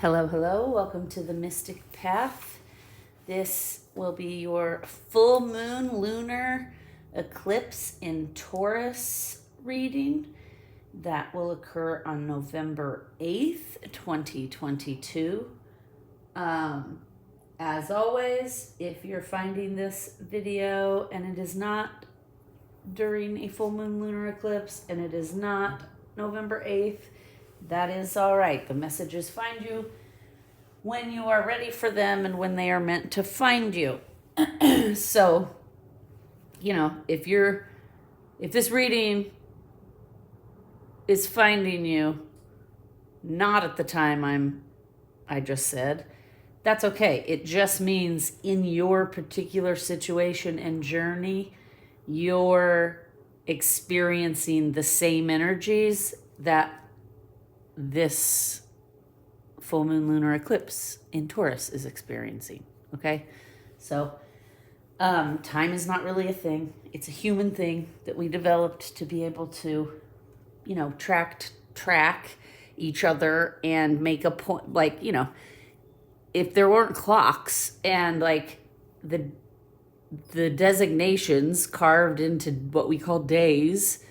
Hello, hello. Welcome to the Mystic Path. This will be your full moon lunar eclipse in Taurus reading that will occur on November 8th, 2022. As always, if you're finding this video and it is not during a full moon lunar eclipse and it is not November 8th, that is all right. The messages find you when you are ready for them and when they are meant to find you. So, if this reading is finding you not at the time I just said, that's okay. It just means in your particular situation and journey, you're experiencing the same energies that this full moon lunar eclipse in Taurus is experiencing. Okay, so time is not really a thing. It's a human thing that we developed to be able to, track each other and make a point. If there weren't clocks and the designations carved into what we call days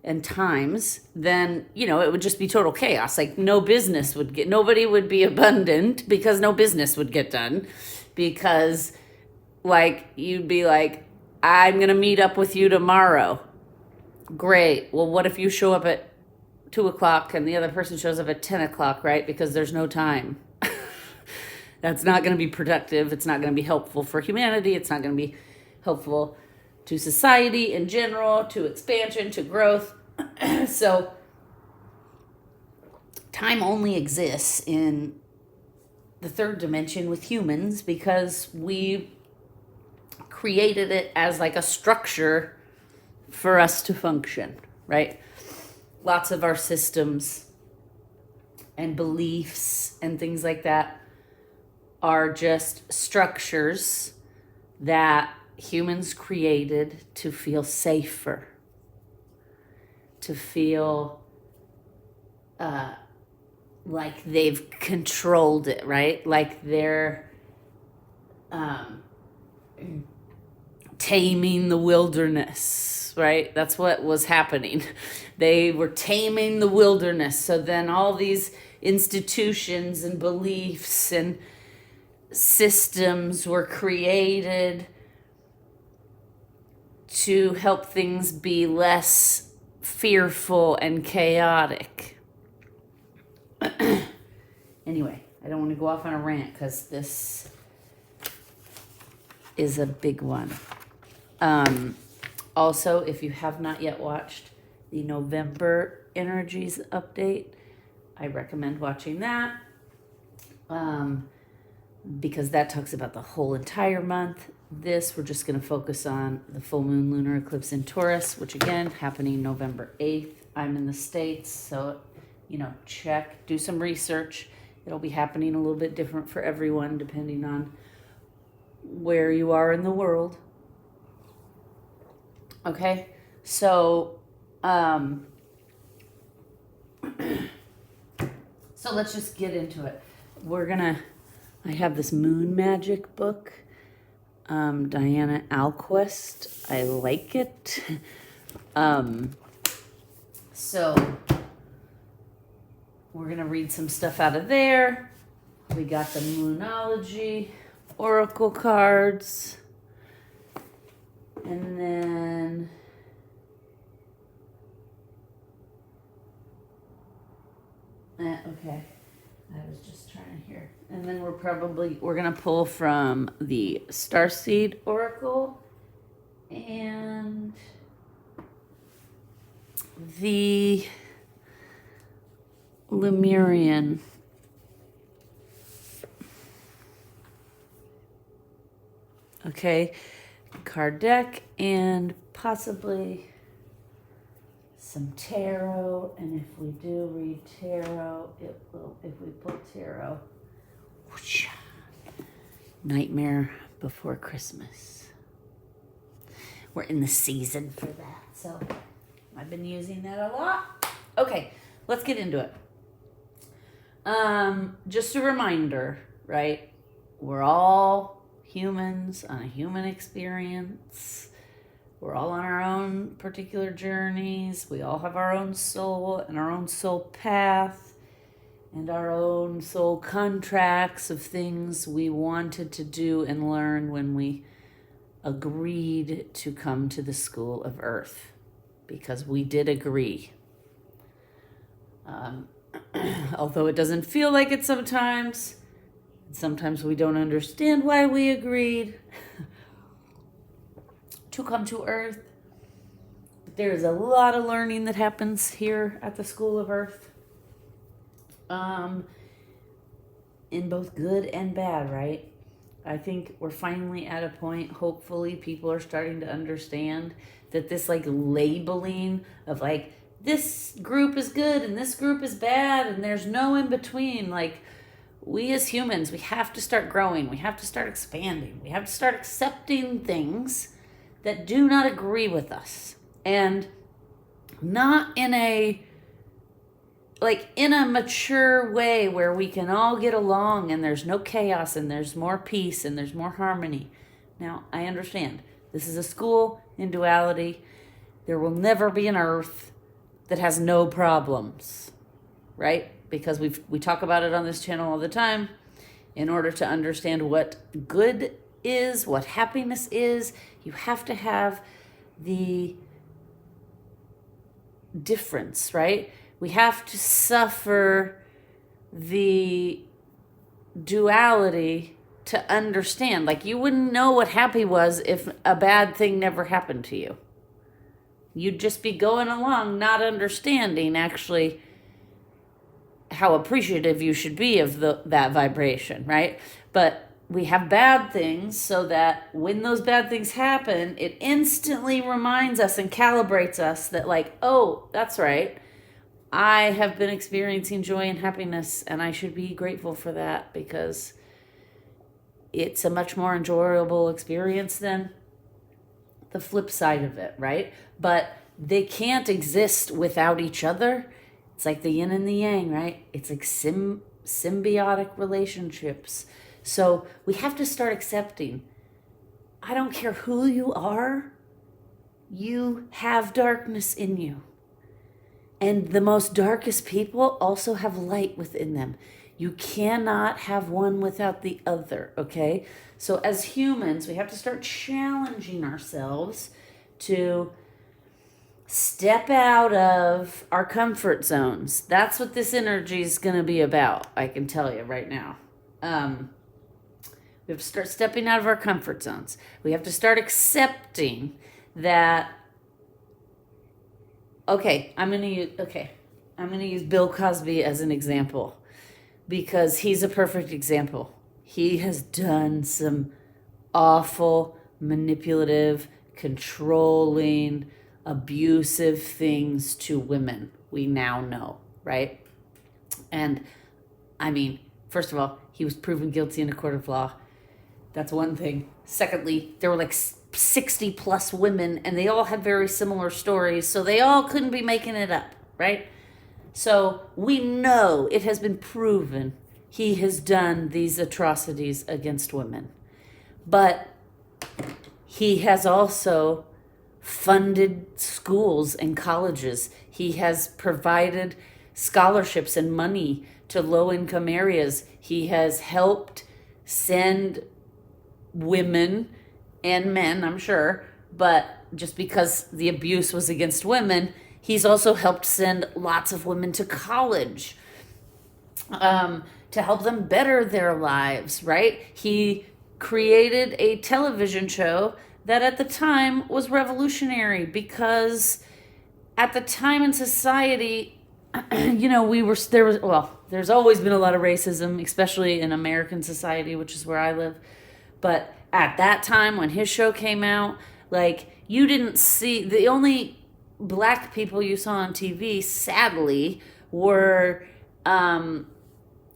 and times, then it would just be total chaos. Nobody would be abundant because no business would get done, because you'd be like, I'm gonna meet up with you tomorrow. Great. Well, what if you show up at 2:00 and the other person shows up at 10:00, right? Because there's no time. That's not going to be productive. It's not going to be helpful for humanity. It's not going to be helpful to society in general, to expansion, to growth. So time only exists in the third dimension with humans because we created it as a structure for us to function, right? Lots of our systems and beliefs and things like that are just structures that humans created to feel safer, to feel like they've controlled it, right? Like they're taming the wilderness, right? That's what was happening. They were taming the wilderness. So then all these institutions and beliefs and systems were created to help things be less fearful and chaotic. Anyway, I don't want to go off on a rant because this is a big one. Also, if you have not yet watched the November Energies update, I recommend watching that. Because that talks about the whole entire month. We're just going to focus on the full moon lunar eclipse in Taurus, which again, happening November 8th. I'm in the States, so, do some research. It'll be happening a little bit different for everyone, depending on where you are in the world. Okay, so, so let's just get into it. I have this moon magic book, Diana Alquist. I like it. So we're going to read some stuff out of there. We got the Moonology Oracle cards. And then okay. I was just trying to hear. And then we're going to pull from the Starseed Oracle and the Lemurian. Okay, card deck and possibly some tarot, and if we do read tarot, if we pull tarot, whoosh, Nightmare Before Christmas. We're in the season for that, so I've been using that a lot. Okay, let's get into it. Just a reminder, right? We're all humans on a human experience. We're all on our own particular journeys. We all have our own soul and our own soul path and our own soul contracts of things we wanted to do and learn when we agreed to come to the school of Earth, because we did agree. Although it doesn't feel like it sometimes we don't understand why we agreed to come to Earth. But there's a lot of learning that happens here at the School of Earth. In both good and bad, right? I think we're finally at a point, hopefully people are starting to understand that this like labeling of like, this group is good and this group is bad and there's no in between. Like, we as humans, we have to start growing. We have to start expanding. We have to start accepting things that do not agree with us. And not in a mature way where we can all get along and there's no chaos and there's more peace and there's more harmony. Now, I understand. This is a school in duality. There will never be an Earth that has no problems, right? Because we talk about it on this channel all the time. In order to understand what good is, what happiness is, you have to have the difference, right? We have to suffer the duality to understand. Like, you wouldn't know what happy was if a bad thing never happened to you. You'd just be going along not understanding actually how appreciative you should be of that vibration, right? But we have bad things so that when those bad things happen, it instantly reminds us and calibrates us that like, oh, that's right. I have been experiencing joy and happiness, and I should be grateful for that because it's a much more enjoyable experience than the flip side of it, right? But they can't exist without each other. It's like the yin and the yang, right? It's like symbiotic relationships. So we have to start accepting, I don't care who you are, you have darkness in you. And the most darkest people also have light within them. You cannot have one without the other, okay? So as humans, we have to start challenging ourselves to step out of our comfort zones. That's what this energy is going to be about, I can tell you right now. We have to start stepping out of our comfort zones. We have to start accepting that, I'm going to use Bill Cosby as an example because he's a perfect example. He has done some awful, manipulative, controlling, abusive things to women. We now know, right? And I mean, first of all, he was proven guilty in a court of law. That's one thing. Secondly, there were like 60 plus women and they all had very similar stories, so they all couldn't be making it up, right? So we know it has been proven he has done these atrocities against women. But he has also funded schools and colleges. He has provided scholarships and money to low-income areas. He has helped send women and men, I'm sure, but just because the abuse was against women, he's also helped send lots of women to college to help them better their lives, right? He created a television show that at the time was revolutionary because at the time in society, there's always been a lot of racism, especially in American society, which is where I live. But at that time when his show came out, like, you didn't see, the only black people you saw on TV, sadly, were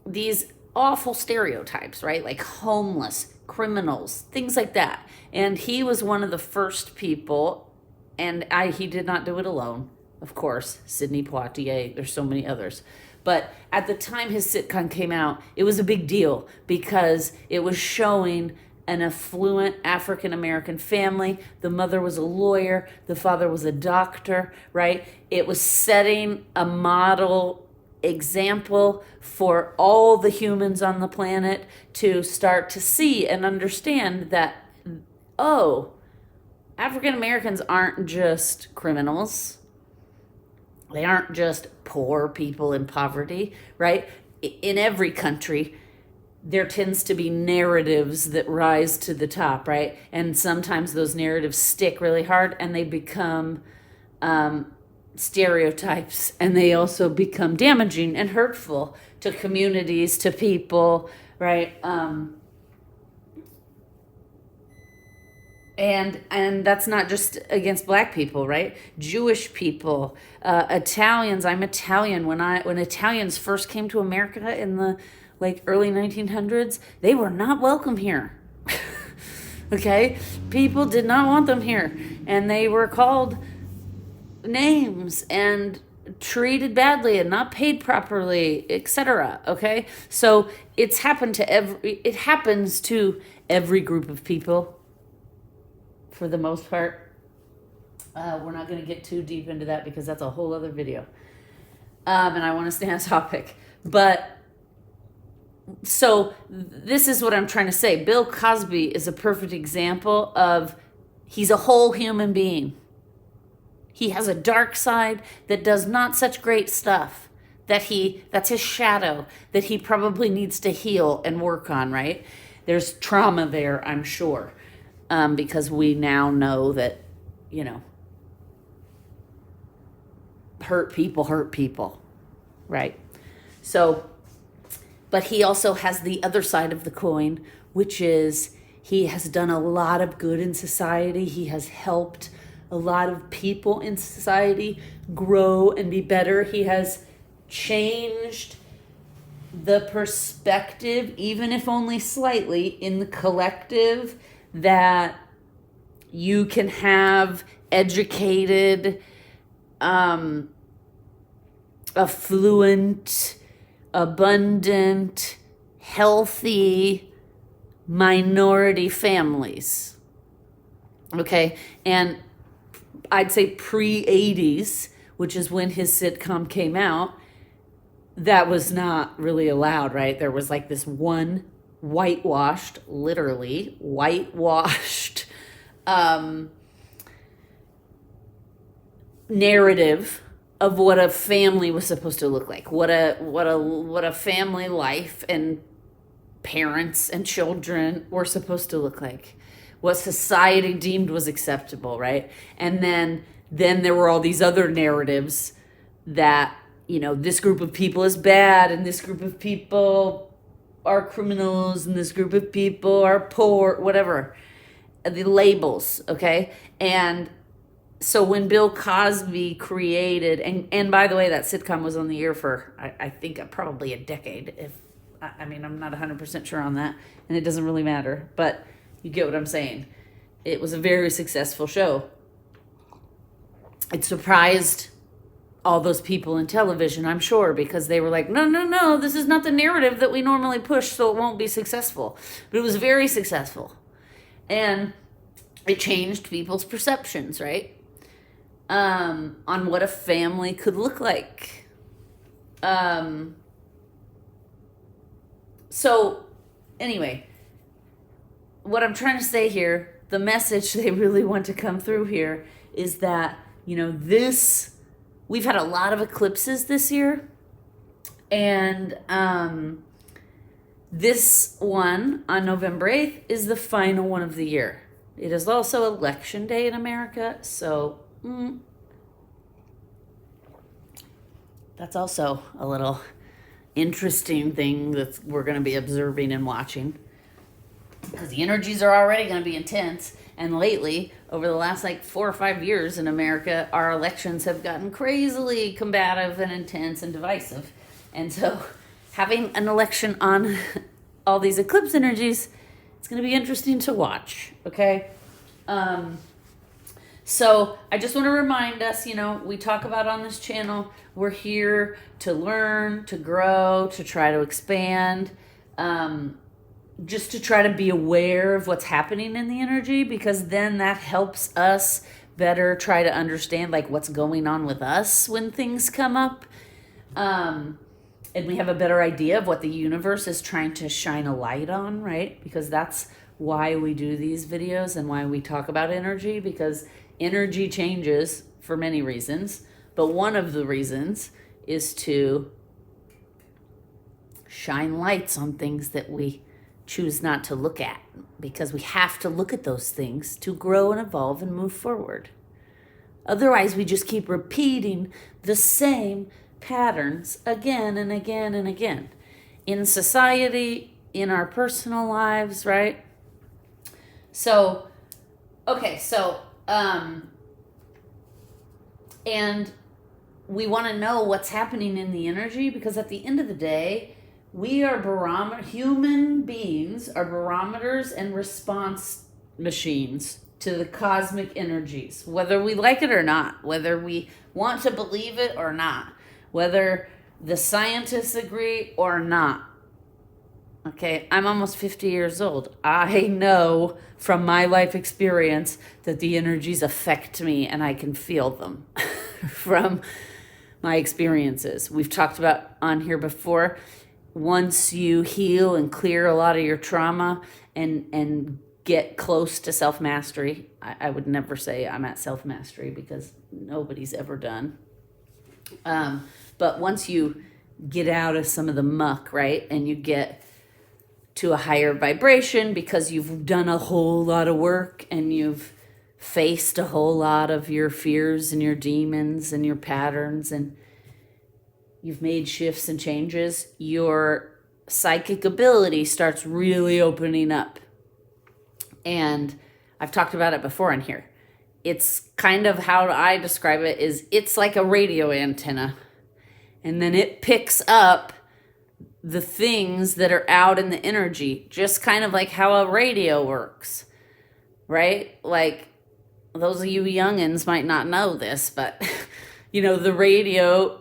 these awful stereotypes, right? Like homeless, criminals, things like that. And he was one of the first people, and he did not do it alone, of course. Sidney Poitier, there's so many others. But at the time his sitcom came out, it was a big deal because it was showing an affluent African American family. The mother was a lawyer, the father was a doctor, right? It was setting a model example for all the humans on the planet to start to see and understand that, oh, African Americans aren't just criminals. They aren't just poor people in poverty, right? In every country, there tends to be narratives that rise to the top, right? And sometimes those narratives stick really hard and they become stereotypes, and they also become damaging and hurtful to communities, to people, right? And that's not just against black people, right? Jewish people, Italians. I'm Italian. When Italians first came to America in the early 1900s, they were not welcome here. Okay, people did not want them here, and they were called names and treated badly and not paid properly, etc. Okay, so it happens to every group of people for the most part. We're not going to get too deep into that because that's a whole other video, and I want to stay on topic. But so this is what I'm trying to say. Bill Cosby is a perfect example of, he's a whole human being. He has a dark side that does not such great stuff, that's his shadow, that he probably needs to heal and work on, right? There's trauma there, I'm sure, because we now know that, hurt people, right? So, but he also has the other side of the coin, which is he has done a lot of good in society. He has helped a lot of people in society grow and be better. He has changed the perspective, even if only slightly, in the collective, that you can have educated, affluent, abundant, healthy minority families. Okay, and I'd say pre-80s, which is when his sitcom came out, that was not really allowed, right? There was this one literally whitewashed narrative of what a family was supposed to look like, what a family life and parents and children were supposed to look like, what society deemed was acceptable, right? And then there were all these other narratives that, this group of people is bad, and this group of people are criminals, and this group of people are poor, whatever, the labels, okay? And so when Bill Cosby created, and by the way, that sitcom was on the air for, I think, probably a decade. I'm not 100% sure on that, and it doesn't really matter, but you get what I'm saying. It was a very successful show. It surprised all those people in television, I'm sure, because they were like, no, this is not the narrative that we normally push, so it won't be successful. But it was very successful. And it changed people's perceptions, right? On what a family could look like. So, anyway, what I'm trying to say here, the message they really want to come through here is that, we've had a lot of eclipses this year, and this one on November 8th is the final one of the year. It is also election day in America, so that's also a little interesting thing that we're going to be observing and watching, because the energies are already going to be intense. And lately, over the last 4 or 5 years in America, our elections have gotten crazily combative and intense and divisive. And so having an election on all these eclipse energies, it's going to be interesting to watch, okay? So I just want to remind us, we talk about on this channel, we're here to learn, to grow, to try to expand, just to try to be aware of what's happening in the energy, because then that helps us better try to understand like what's going on with us when things come up. And we have a better idea of what the universe is trying to shine a light on, right? Because that's why we do these videos and why we talk about energy, because energy changes for many reasons, but one of the reasons is to shine lights on things that we choose not to look at, because we have to look at those things to grow and evolve and move forward. Otherwise, we just keep repeating the same patterns again and again and again in society, in our personal lives, right? So, okay, and we want to know what's happening in the energy, because at the end of the day, we are human beings are barometers and response machines to the cosmic energies, whether we like it or not, whether we want to believe it or not, whether the scientists agree or not. Okay, I'm almost 50 years old. I know from my life experience that the energies affect me and I can feel them from my experiences. We've talked about on here before, once you heal and clear a lot of your trauma and get close to self-mastery, I would never say I'm at self-mastery because nobody's ever done. But once you get out of some of the muck, right, and you get to a higher vibration because you've done a whole lot of work and you've faced a whole lot of your fears and your demons and your patterns, and you've made shifts and changes, your psychic ability starts really opening up. And I've talked about it before in here. It's kind of how I describe it is it's like a radio antenna. And then it picks up the things that are out in the energy, just kind of like how a radio works, right? Like, those of you youngins might not know this, but the radio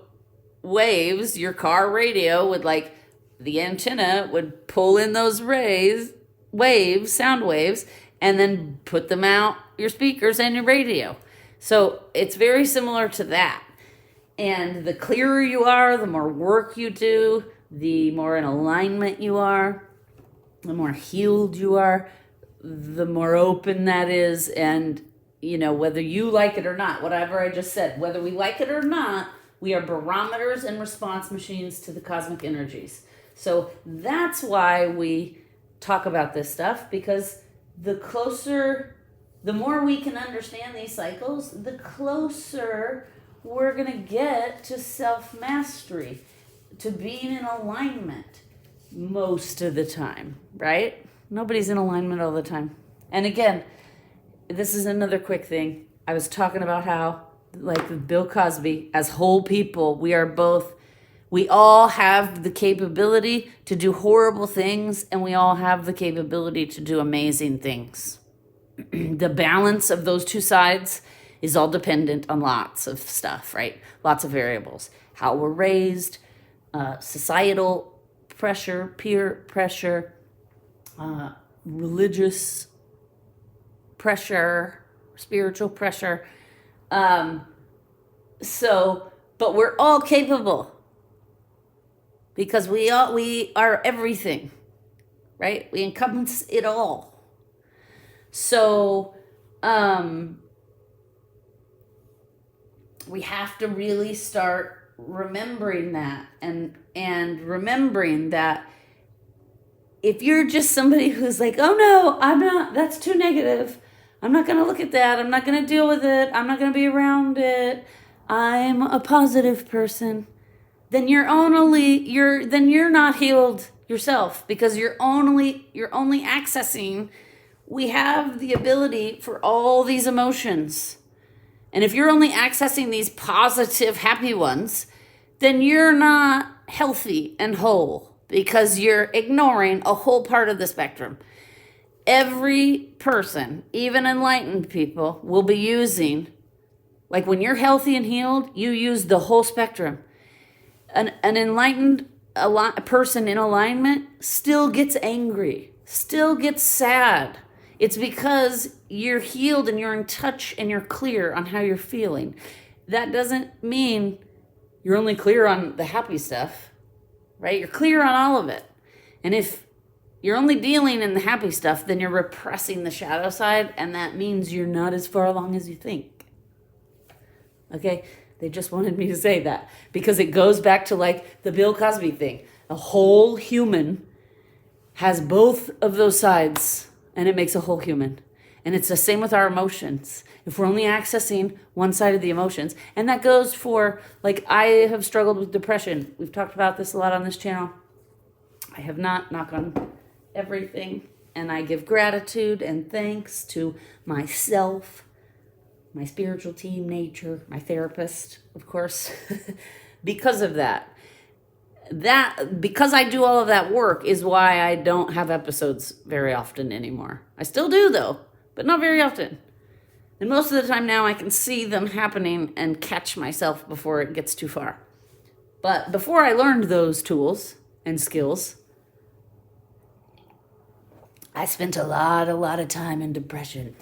waves, your car radio would the antenna would pull in those sound waves, and then put them out your speakers and your radio. So it's very similar to that. And the clearer you are, the more work you do, the more in alignment you are, the more healed you are, the more open that is. And, whether you like it or not, whatever I just said, whether we like it or not, we are barometers and response machines to the cosmic energies. So that's why we talk about this stuff, because the more we can understand these cycles, the closer we're going to get to self-mastery, to being in alignment most of the time, right? Nobody's in alignment all the time. And again, this is another quick thing. I was talking about how, like Bill Cosby, as whole people, we all have the capability to do horrible things, and we all have the capability to do amazing things. The balance of those two sides is all dependent on lots of stuff, right? Lots of variables. How we're raised, societal pressure, peer pressure, religious pressure, spiritual pressure. But we're all capable, because we are everything, right? We encompass it all. So we have to really start remembering that, and remembering that if you're just somebody who's like, oh no, I'm not, that's too negative, I'm not going to look at that, I'm not going to deal with it, I'm not going to be around it, I'm a positive person, then you're not healed yourself, because you're only accessing, we have the ability for all these emotions. And if you're only accessing these positive, happy ones, then you're not healthy and whole, because you're ignoring a whole part of the spectrum. every person, even enlightened people, will be using, like when you're healthy and healed, you use the whole spectrum. An enlightened person in alignment still gets angry, still gets sad. It's because you're healed and you're in touch and you're clear on how you're feeling. That doesn't mean you're only clear on the happy stuff, right? You're clear on all of it. And if you're only dealing in the happy stuff, then you're repressing the shadow side, and that means you're not as far along as you think. Okay? They just wanted me to say that because it goes back to like the Bill Cosby thing. A whole human has both of those sides, and it makes a whole human. And it's the same with our emotions. If we're only accessing one side of the emotions, and that goes for, like, I have struggled with depression. We've talked about this a lot on this channel. I have not, knock on everything, and I give gratitude and thanks to myself, my spiritual team, nature, my therapist, of course, because of that. Because I do all of that work is why I don't have episodes very often anymore. I still do though, but not very often. And most of the time now I can see them happening and catch myself before it gets too far. But before I learned those tools and skills, I spent a lot of time in depression.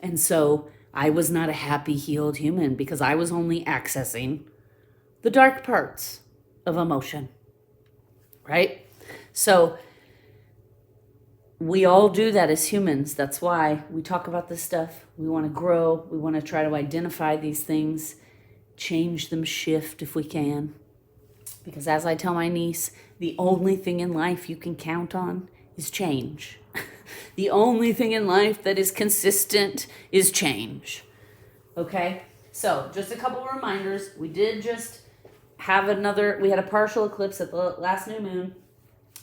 And so I was not a happy, healed human because I was only accessing the dark parts of emotion, right? So we all do that as humans. That's why we talk about this stuff. We want to grow. We want to try to identify these things, change them, shift if we can. Because as I tell my niece, the only thing in life you can count on is change. The only thing in life that is consistent is change. Okay? So, just a couple of reminders. We did just have we had a partial eclipse at the last new moon.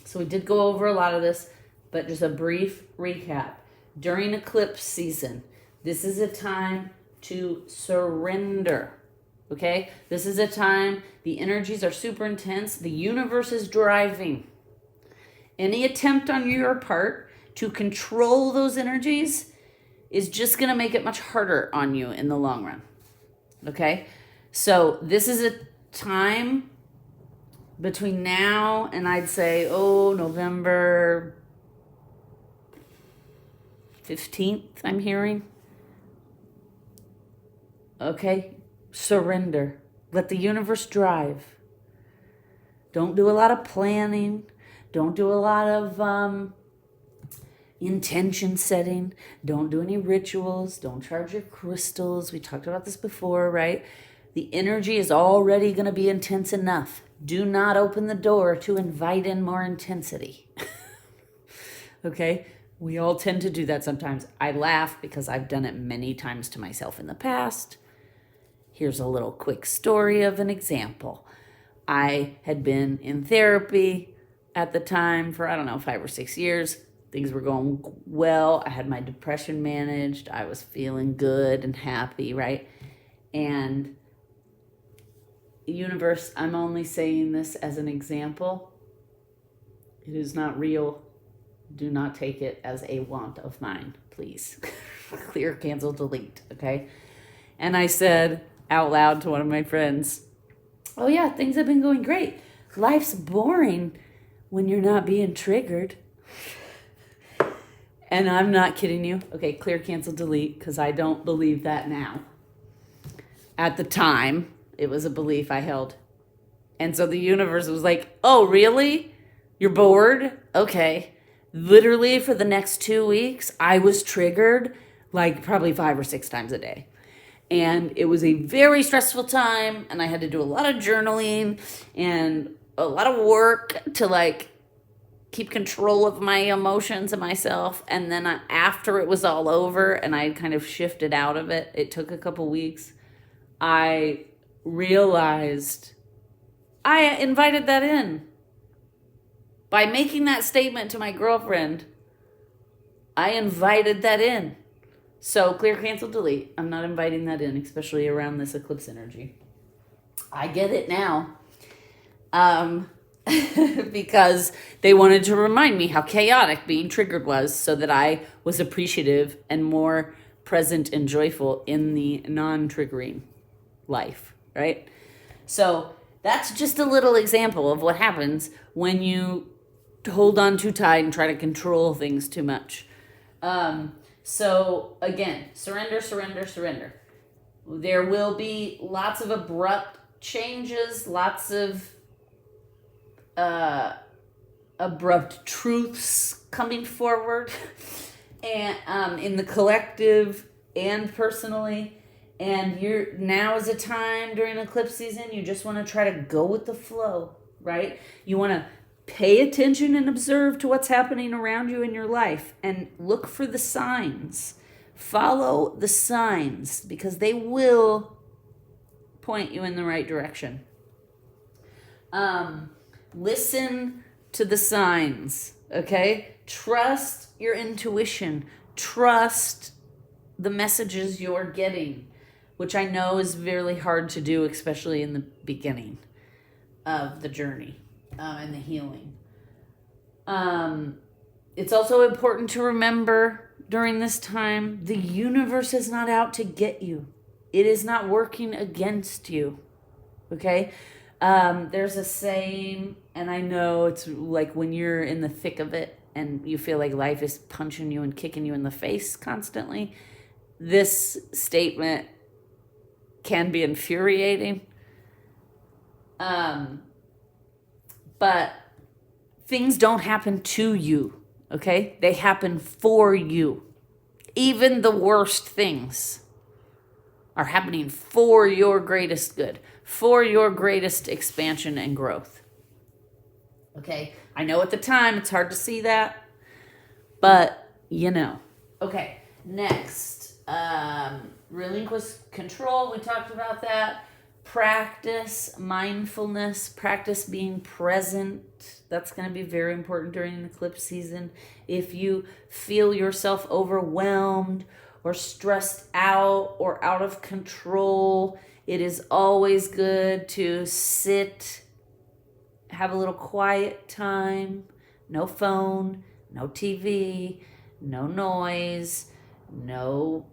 So we did go over a lot of this, but just a brief recap. During eclipse season, this is a time to surrender. Okay? This is a time the energies are super intense. The universe is driving. Any attempt on your part to control those energies is just going to make it much harder on you in the long run. Okay? So this is a time between now and I'd say, November 15th, I'm hearing. Okay? Surrender. Let the universe drive. Don't do a lot of planning. Don't do a lot of intention setting. Don't do any rituals. Don't charge your crystals. We talked about this before, right? The energy is already going to be intense enough. Do not open the door to invite in more intensity. Okay? We all tend to do that sometimes. I laugh because I've done it many times to myself in the past. Here's a little quick story of an example. I had been in therapy at the time for, 5 or 6 years. Things were going well. I had my depression managed. I was feeling good and happy, right? And universe, I'm only saying this as an example. It is not real. Do not take it as a want of mine, please. Clear, cancel, delete, okay? And I said out loud to one of my friends, oh yeah, things have been going great. Life's boring when you're not being triggered. And I'm not kidding you. Okay, clear, cancel, delete, because I don't believe that now. At the time, it was a belief I held. And so the universe was like, oh, really? You're bored? Okay. Literally for the next 2 weeks, I was triggered like probably 5 or 6 times a day. And it was a very stressful time, and I had to do a lot of journaling and a lot of work to like keep control of my emotions and myself. And then after it was all over and I kind of shifted out of it, it took a couple weeks, I realized I invited that in. By making that statement to my girlfriend, I invited that in. So clear, cancel, delete. I'm not inviting that in, especially around this eclipse energy. I get it now. because they wanted to remind me how chaotic being triggered was so that I was appreciative and more present and joyful in the non-triggering life, right? So that's just a little example of what happens when you hold on too tight and try to control things too much. So again, surrender, surrender, surrender. There will be lots of abrupt changes, lots of abrupt truths coming forward, and in the collective and personally. And now is a time during eclipse season, you just want to try to go with the flow, right? You want to pay attention and observe to what's happening around you in your life and look for the signs. Follow the signs because they will point you in the right direction. Listen to the signs, okay? Trust your intuition. Trust the messages you're getting, which I know is really hard to do, especially in the beginning of the journey and the healing. It's also important to remember during this time, the universe is not out to get you. It is not working against you, okay? There's a saying, and I know it's like when you're in the thick of it and you feel like life is punching you and kicking you in the face constantly, this statement can be infuriating. But things don't happen to you, okay? They happen for you. Even the worst things are happening for your greatest good, for your greatest expansion and growth. Okay? I know at the time it's hard to see that, but you know. Okay, next. Relinquish control. We talked about that. Practice mindfulness. Practice being present. That's going to be very important during an eclipse season. If you feel yourself overwhelmed or stressed out or out of control, it is always good to sit, have a little quiet time, no phone, no TV, no noise, no,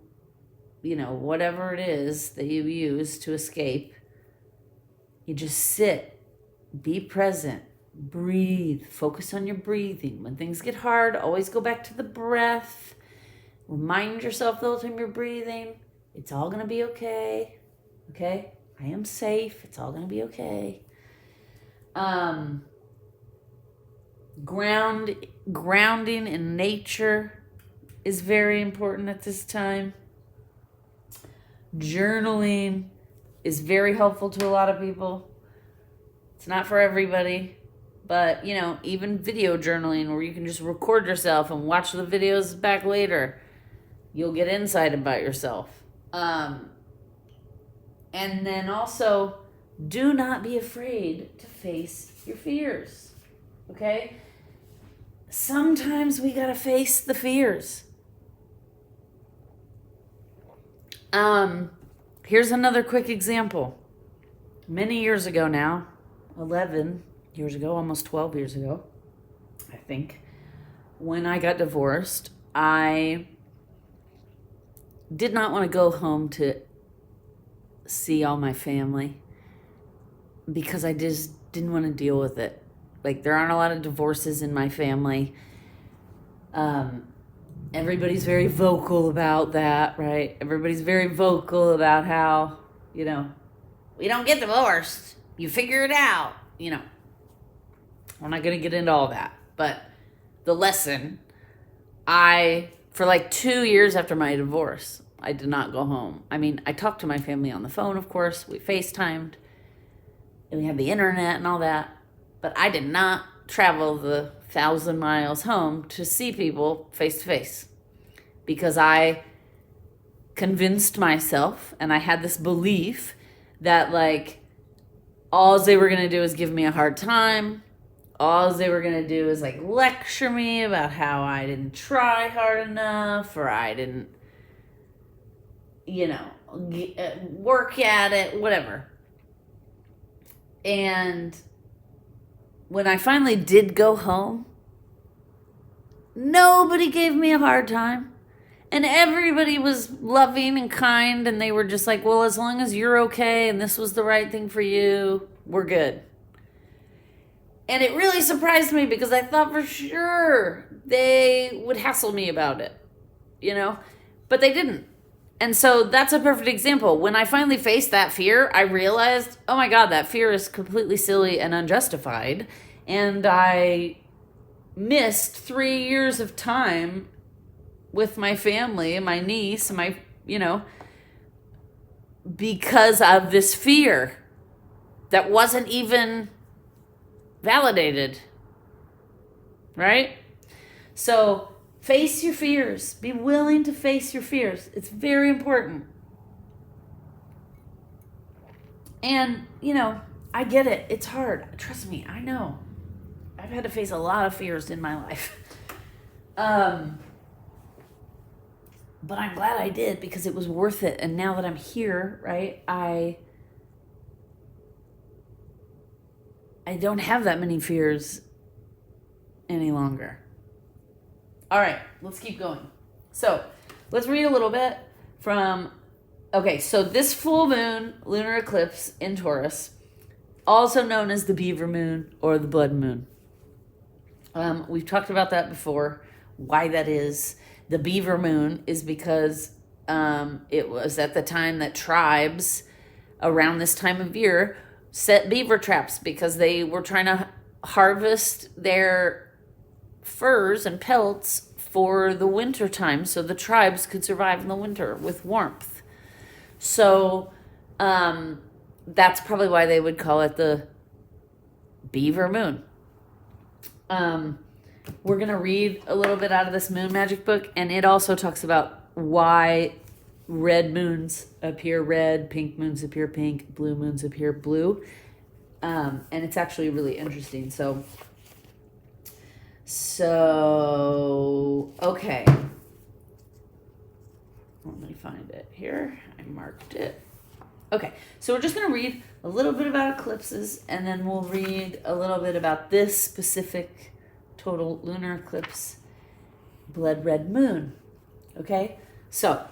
whatever it is that you use to escape. You just sit, be present, breathe, focus on your breathing. When things get hard, always go back to the breath. Remind yourself the whole time you're breathing, it's all going to be okay. Okay? I am safe. It's all going to be okay. Grounding in nature is very important at this time. Journaling is very helpful to a lot of people. It's not for everybody, but even video journaling where you can just record yourself and watch the videos back later, you'll get insight about yourself. And then also, do not be afraid to face your fears. Okay? Sometimes we gotta face the fears. Here's another quick example. Many years ago now, 11 years ago, almost 12 years ago, I think, when I got divorced, I did not want to go home to see all my family because I just didn't want to deal with it. Like, there aren't a lot of divorces in my family. Everybody's very vocal about that, right? Everybody's very vocal about how, we don't get divorced. You figure it out, We're not going to get into all that. But the lesson, for like 2 years after my divorce, I did not go home. I mean, I talked to my family on the phone, of course. We FaceTimed. And we had the internet and all that. But I did not travel the 1,000 miles home to see people face to face, because I convinced myself, and I had this belief that all they were going to do is give me a hard time. All they were going to do is lecture me about how I didn't try hard enough, or I didn't, work at it, whatever. And when I finally did go home, nobody gave me a hard time. And everybody was loving and kind, and they were just like, well, as long as you're okay and this was the right thing for you, we're good. And it really surprised me because I thought for sure they would hassle me about it, but they didn't. And so that's a perfect example. When I finally faced that fear, I realized, oh my God, that fear is completely silly and unjustified. And I missed 3 years of time with my family and my niece and because of this fear that wasn't even validated, right? So face your fears. Be willing to face your fears. It's very important. And, I get it. It's hard. Trust me, I know. I've had to face a lot of fears in my life. But I'm glad I did because it was worth it. And now that I'm here, right, I don't have that many fears any longer. All right, let's keep going. So let's read a little bit so this full moon lunar eclipse in Taurus, also known as the beaver moon or the blood moon. We've talked about that before, why that is. The beaver moon is because it was at the time that tribes around this time of year set beaver traps because they were trying to harvest their furs and pelts for the winter time so the tribes could survive in the winter with warmth. So that's probably why they would call it the beaver moon. We're going to read a little bit out of this moon magic book, and it also talks about why red moons appear red, pink moons appear pink, blue moons appear blue. And it's actually really interesting. So, okay. Let me find it here. I marked it. Okay, so we're just going to read a little bit about eclipses, and then we'll read a little bit about this specific total lunar eclipse, blood red moon. Okay, so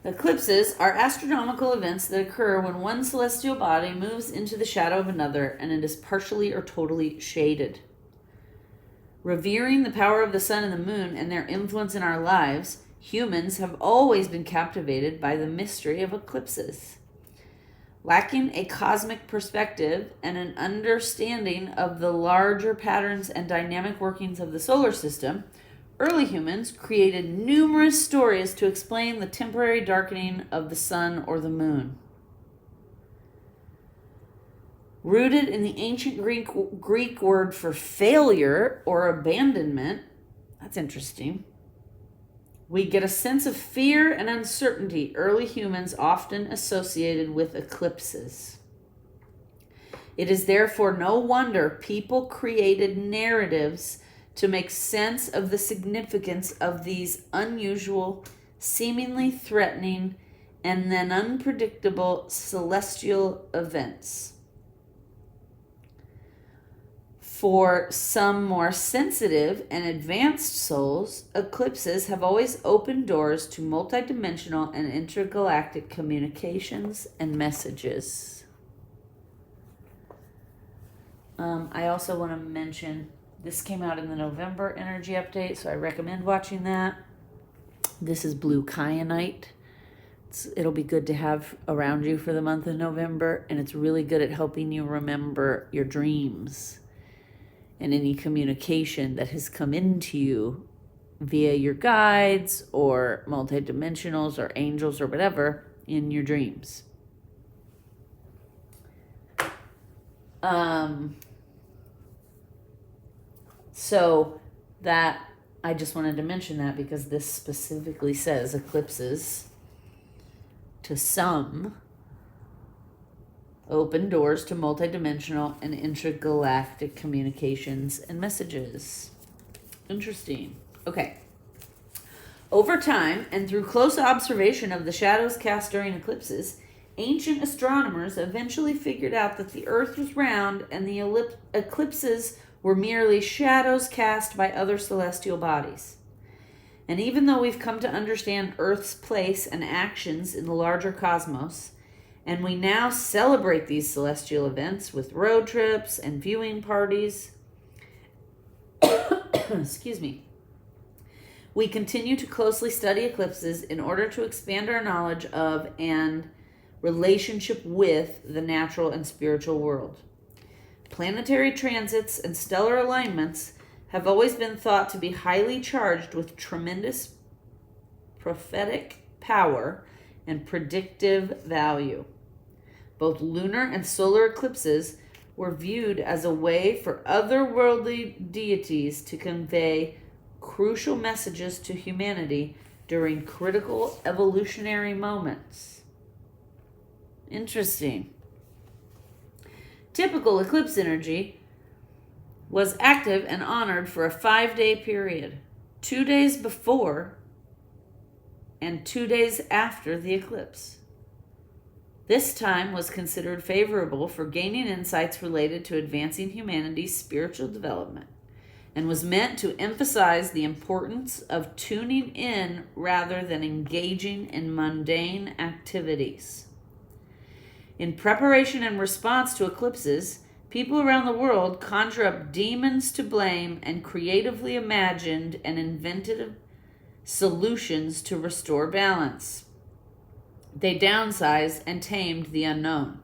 eclipses are astronomical events that occur when one celestial body moves into the shadow of another and it is partially or totally shaded. Revering the power of the sun and the moon and their influence in our lives, humans have always been captivated by the mystery of eclipses. Lacking a cosmic perspective and an understanding of the larger patterns and dynamic workings of the solar system, early humans created numerous stories to explain the temporary darkening of the sun or the moon. Rooted in the ancient Greek word for failure or abandonment, that's interesting, we get a sense of fear and uncertainty early humans often associated with eclipses. It is therefore no wonder people created narratives to make sense of the significance of these unusual, seemingly threatening, and then unpredictable celestial events. For some more sensitive and advanced souls, eclipses have always opened doors to multidimensional and intergalactic communications and messages. I also want to mention, this came out in the November energy update, so I recommend watching that. This is blue kyanite. It'll be good to have around you for the month of November, and it's really good at helping you remember your dreams and any communication that has come into you via your guides or multidimensionals or angels or whatever in your dreams. So that, I just wanted to mention that because this specifically says eclipses to some open doors to multidimensional and intergalactic communications and messages. Interesting. Okay. Over time, and through close observation of the shadows cast during eclipses, Ancient astronomers eventually figured out that the Earth was round and the eclipses were merely shadows cast by other celestial bodies. And even though we've come to understand Earth's place and actions in the larger cosmos, and we now celebrate these celestial events with road trips and viewing parties, excuse me, we continue to closely study eclipses in order to expand our knowledge of and relationship with the natural and spiritual world. Planetary transits and stellar alignments have always been thought to be highly charged with tremendous prophetic power and predictive value. Both lunar and solar eclipses were viewed as a way for otherworldly deities to convey crucial messages to humanity during critical evolutionary moments. Interesting. Typical eclipse energy was active and honored for a 5-day period, 2 days before and 2 days after the eclipse. This time was considered favorable for gaining insights related to advancing humanity's spiritual development and was meant to emphasize the importance of tuning in rather than engaging in mundane activities. In preparation and response to eclipses, people around the world conjure up demons to blame and creatively imagined and invented solutions to restore balance. They downsized and tamed the unknown,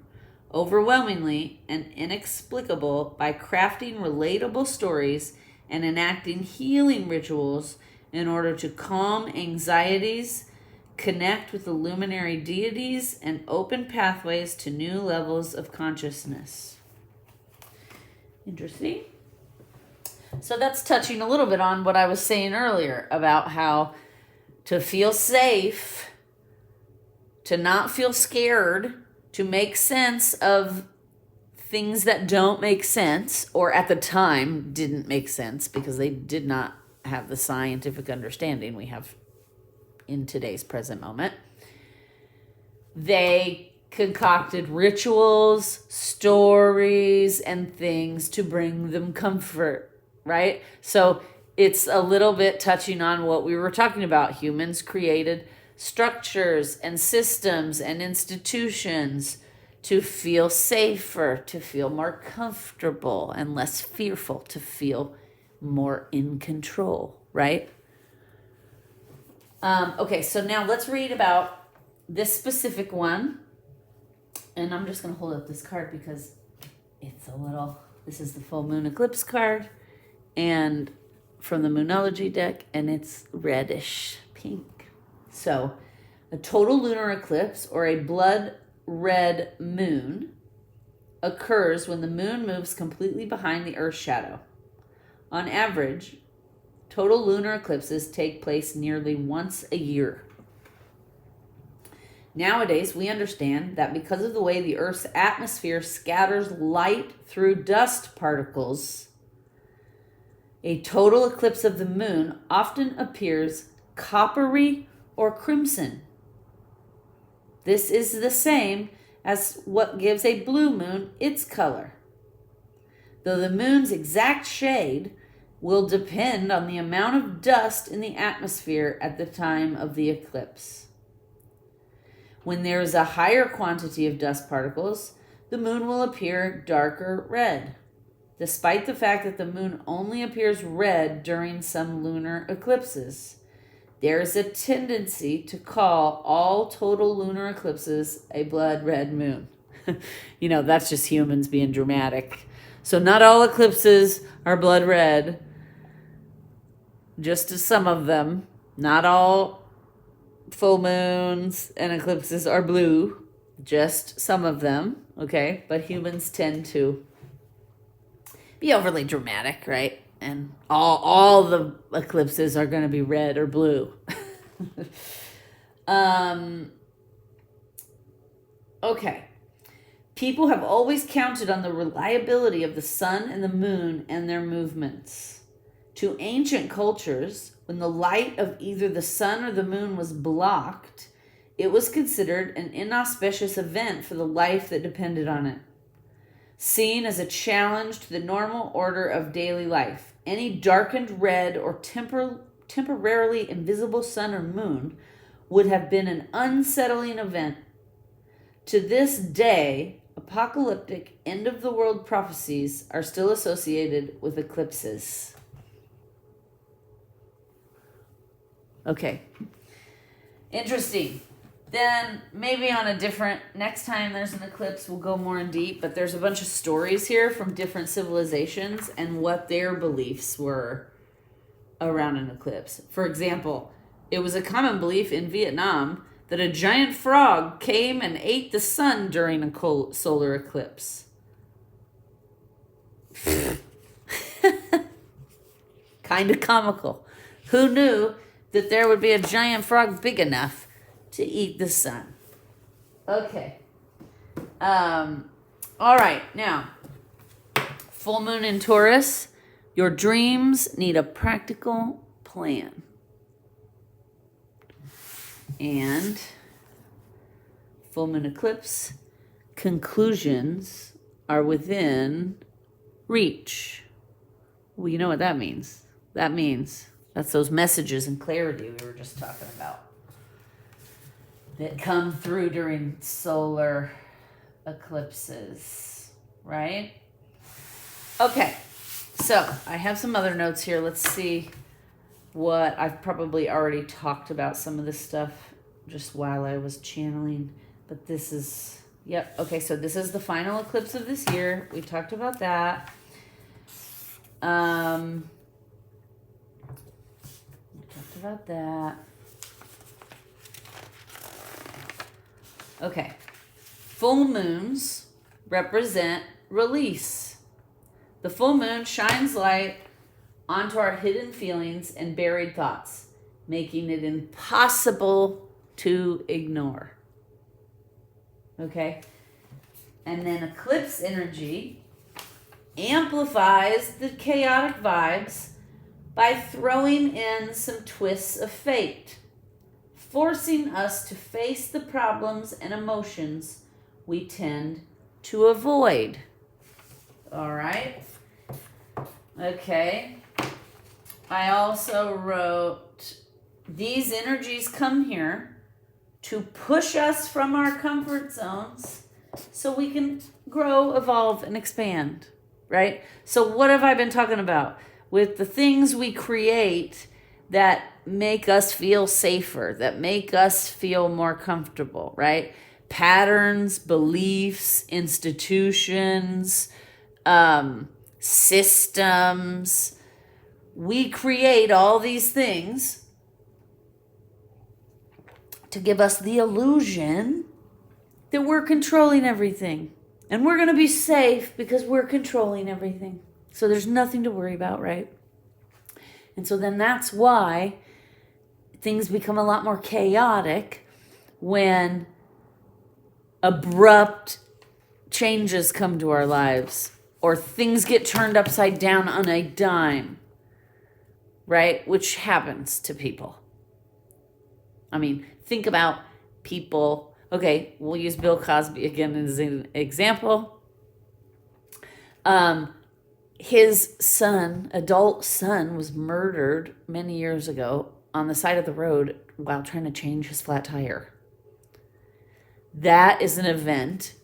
overwhelmingly and inexplicable, by crafting relatable stories and enacting healing rituals in order to calm anxieties, connect with the luminary deities, and open pathways to new levels of consciousness. Interesting. So that's touching a little bit on what I was saying earlier about how to feel safe, to not feel scared, to make sense of things that don't make sense, or at the time didn't make sense because they did not have the scientific understanding we have in today's present moment. They concocted rituals, stories, and things to bring them comfort, right? So it's a little bit touching on what we were talking about. Humans created structures and systems and institutions to feel safer, to feel more comfortable and less fearful, to feel more in control, right? Okay, so now let's read about this specific one. And I'm just going to hold up this card because it's a little, this is the full moon eclipse card and from the Moonology deck, and it's reddish pink. So a total lunar eclipse, or a blood red moon, occurs when the moon moves completely behind the Earth's shadow. On average, total lunar eclipses take place nearly once a year. Nowadays, we understand that because of the way the Earth's atmosphere scatters light through dust particles, a total eclipse of the moon often appears coppery or crimson. This is the same as what gives a blue moon its color, though the moon's exact shade will depend on the amount of dust in the atmosphere at the time of the eclipse. When there is a higher quantity of dust particles, the moon will appear darker red, despite the fact that the moon only appears red during some lunar eclipses. There is a tendency to call all total lunar eclipses a blood red moon. That's just humans being dramatic. So not all eclipses are blood red, just as some of them. Not all full moons and eclipses are blue, just some of them, okay? But humans tend to be overly dramatic, right? And all the eclipses are going to be red or blue. Okay. People have always counted on the reliability of the sun and the moon and their movements. To ancient cultures, when the light of either the sun or the moon was blocked, it was considered an inauspicious event for the life that depended on it, seen as a challenge to the normal order of daily life. Any darkened red or temporarily invisible sun or moon would have been an unsettling event. To this day, apocalyptic end-of-the-world prophecies are still associated with eclipses. Okay. Interesting. Then maybe on a different, next time there's an eclipse, we'll go more in deep, but there's a bunch of stories here from different civilizations and what their beliefs were around an eclipse. For example, it was a common belief in Vietnam that a giant frog came and ate the sun during a solar eclipse. Kind of comical. Who knew that there would be a giant frog big enough to eat the sun? Okay. All right. Now, full moon in Taurus. Your dreams need a practical plan. And full moon eclipse. Conclusions are within reach. Well, you know what that means. That means that's those messages and clarity we were just talking about that come through during solar eclipses, right? Okay, so I have some other notes here. Let's see what I've probably already talked about some of this stuff just while I was channeling, but this is, yep, okay, so this is the final eclipse of this year. We talked about that. We talked about that. Okay. Full moons represent release. The full moon shines light onto our hidden feelings and buried thoughts, making it impossible to ignore. Okay? And then eclipse energy amplifies the chaotic vibes by throwing in some twists of fate, forcing us to face the problems and emotions we tend to avoid. All right? Okay. I also wrote, these energies come here to push us from our comfort zones so we can grow, evolve, and expand, right? So what have I been talking about? With the things we create that make us feel safer, that make us feel more comfortable, right? Patterns, beliefs, institutions, systems. We create all these things to give us the illusion that we're controlling everything. And we're going to be safe because we're controlling everything. So there's nothing to worry about, right? And so then that's why things become a lot more chaotic when abrupt changes come to our lives or things get turned upside down on a dime, right? Which happens to people. I mean, think about people. Okay, we'll use Bill Cosby again as an example. His son, adult son, was murdered many years ago on the side of the road while trying to change his flat tire. That is an event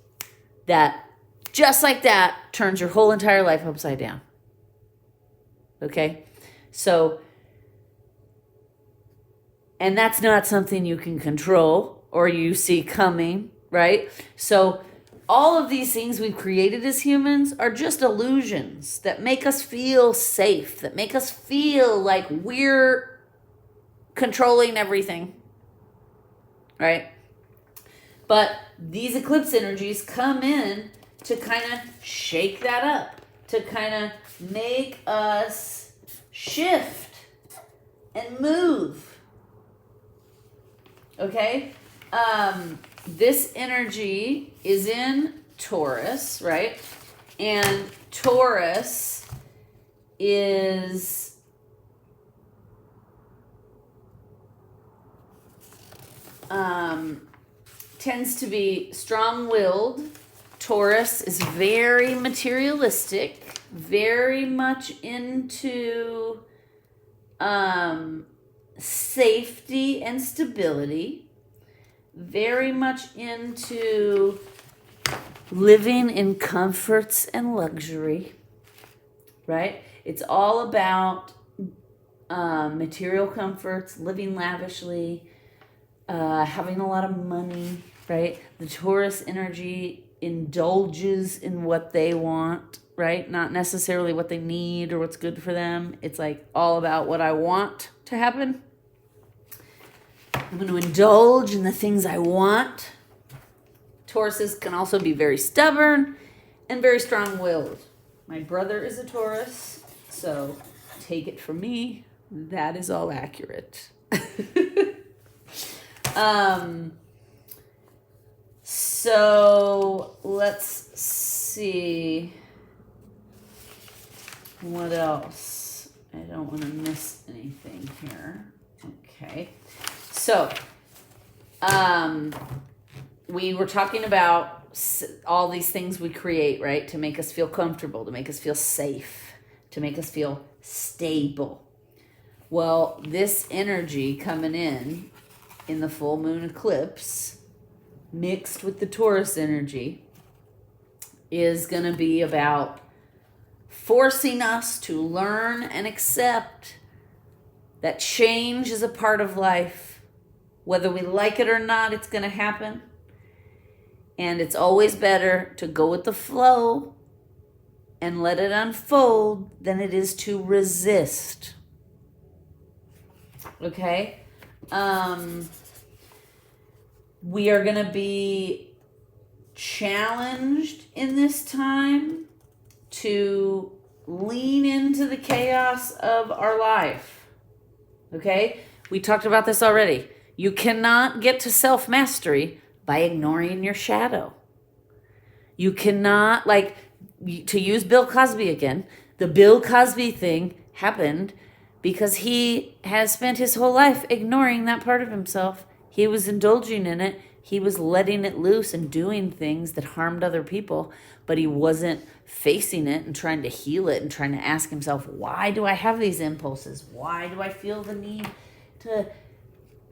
that, just like that, turns your whole entire life upside down. Okay? So, and that's not something you can control or you see coming, right? So, all of these things we've created as humans are just illusions that make us feel safe, that make us feel like we're controlling everything, right? But these eclipse energies come in to kind of shake that up, to kind of make us shift and move. Okay? This energy is in Taurus, right? And Taurus is tends to be strong-willed. Taurus is very materialistic, very much into safety and stability, very much into living in comforts and luxury, right? It's all about material comforts, living lavishly, having a lot of money, right? The Taurus energy indulges in what they want, right? Not necessarily what they need or what's good for them. It's like all about what I want to happen. I'm going to indulge in the things I want. Tauruses can also be very stubborn and very strong-willed. My brother is a Taurus, so take it from me. That is all accurate. So let's see. What else? I don't want to miss anything here. Okay. So, we were talking about all these things we create, right? To make us feel comfortable, to make us feel safe, to make us feel stable. Well, this energy coming in the full moon eclipse, mixed with the Taurus energy, is going to be about forcing us to learn and accept that change is a part of life. Whether we like it or not, it's going to happen. And it's always better to go with the flow and let it unfold than it is to resist. Okay? We are going to be challenged in this time to lean into the chaos of our life. Okay? We talked about this already. You cannot get to self-mastery by ignoring your shadow. You cannot, to use Bill Cosby again, the Bill Cosby thing happened because he has spent his whole life ignoring that part of himself. He was indulging in it. He was letting it loose and doing things that harmed other people, but he wasn't facing it and trying to heal it and trying to ask himself, why do I have these impulses? Why do I feel the need to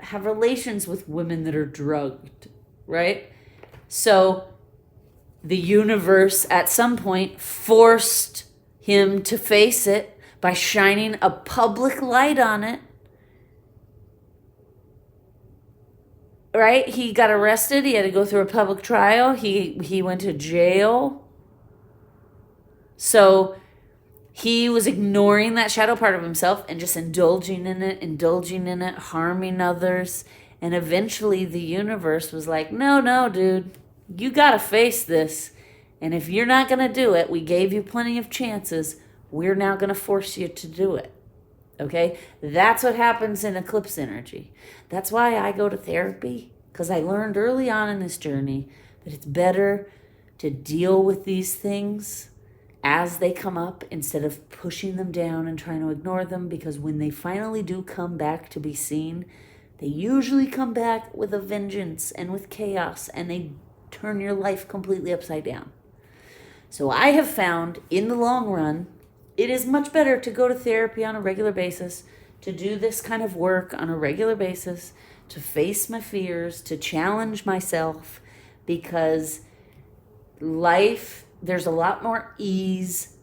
have relations with women that are drugged, right? So the universe at some point forced him to face it by shining a public light on it. Right? He got arrested. He had to go through a public trial. He went to jail. So he was ignoring that shadow part of himself and just indulging in it, harming others. And eventually the universe was like, no, dude, you got to face this. And if you're not going to do it, we gave you plenty of chances. We're now going to force you to do it. Okay? That's what happens in eclipse energy. That's why I go to therapy, because I learned early on in this journey that it's better to deal with these things as they come up instead of pushing them down and trying to ignore them, because when they finally do come back to be seen, they usually come back with a vengeance and with chaos, and they turn your life completely upside down. So I have found in the long run, it is much better to go to therapy on a regular basis, to do this kind of work on a regular basis, to face my fears, to challenge myself, because life, there's a lot more ease,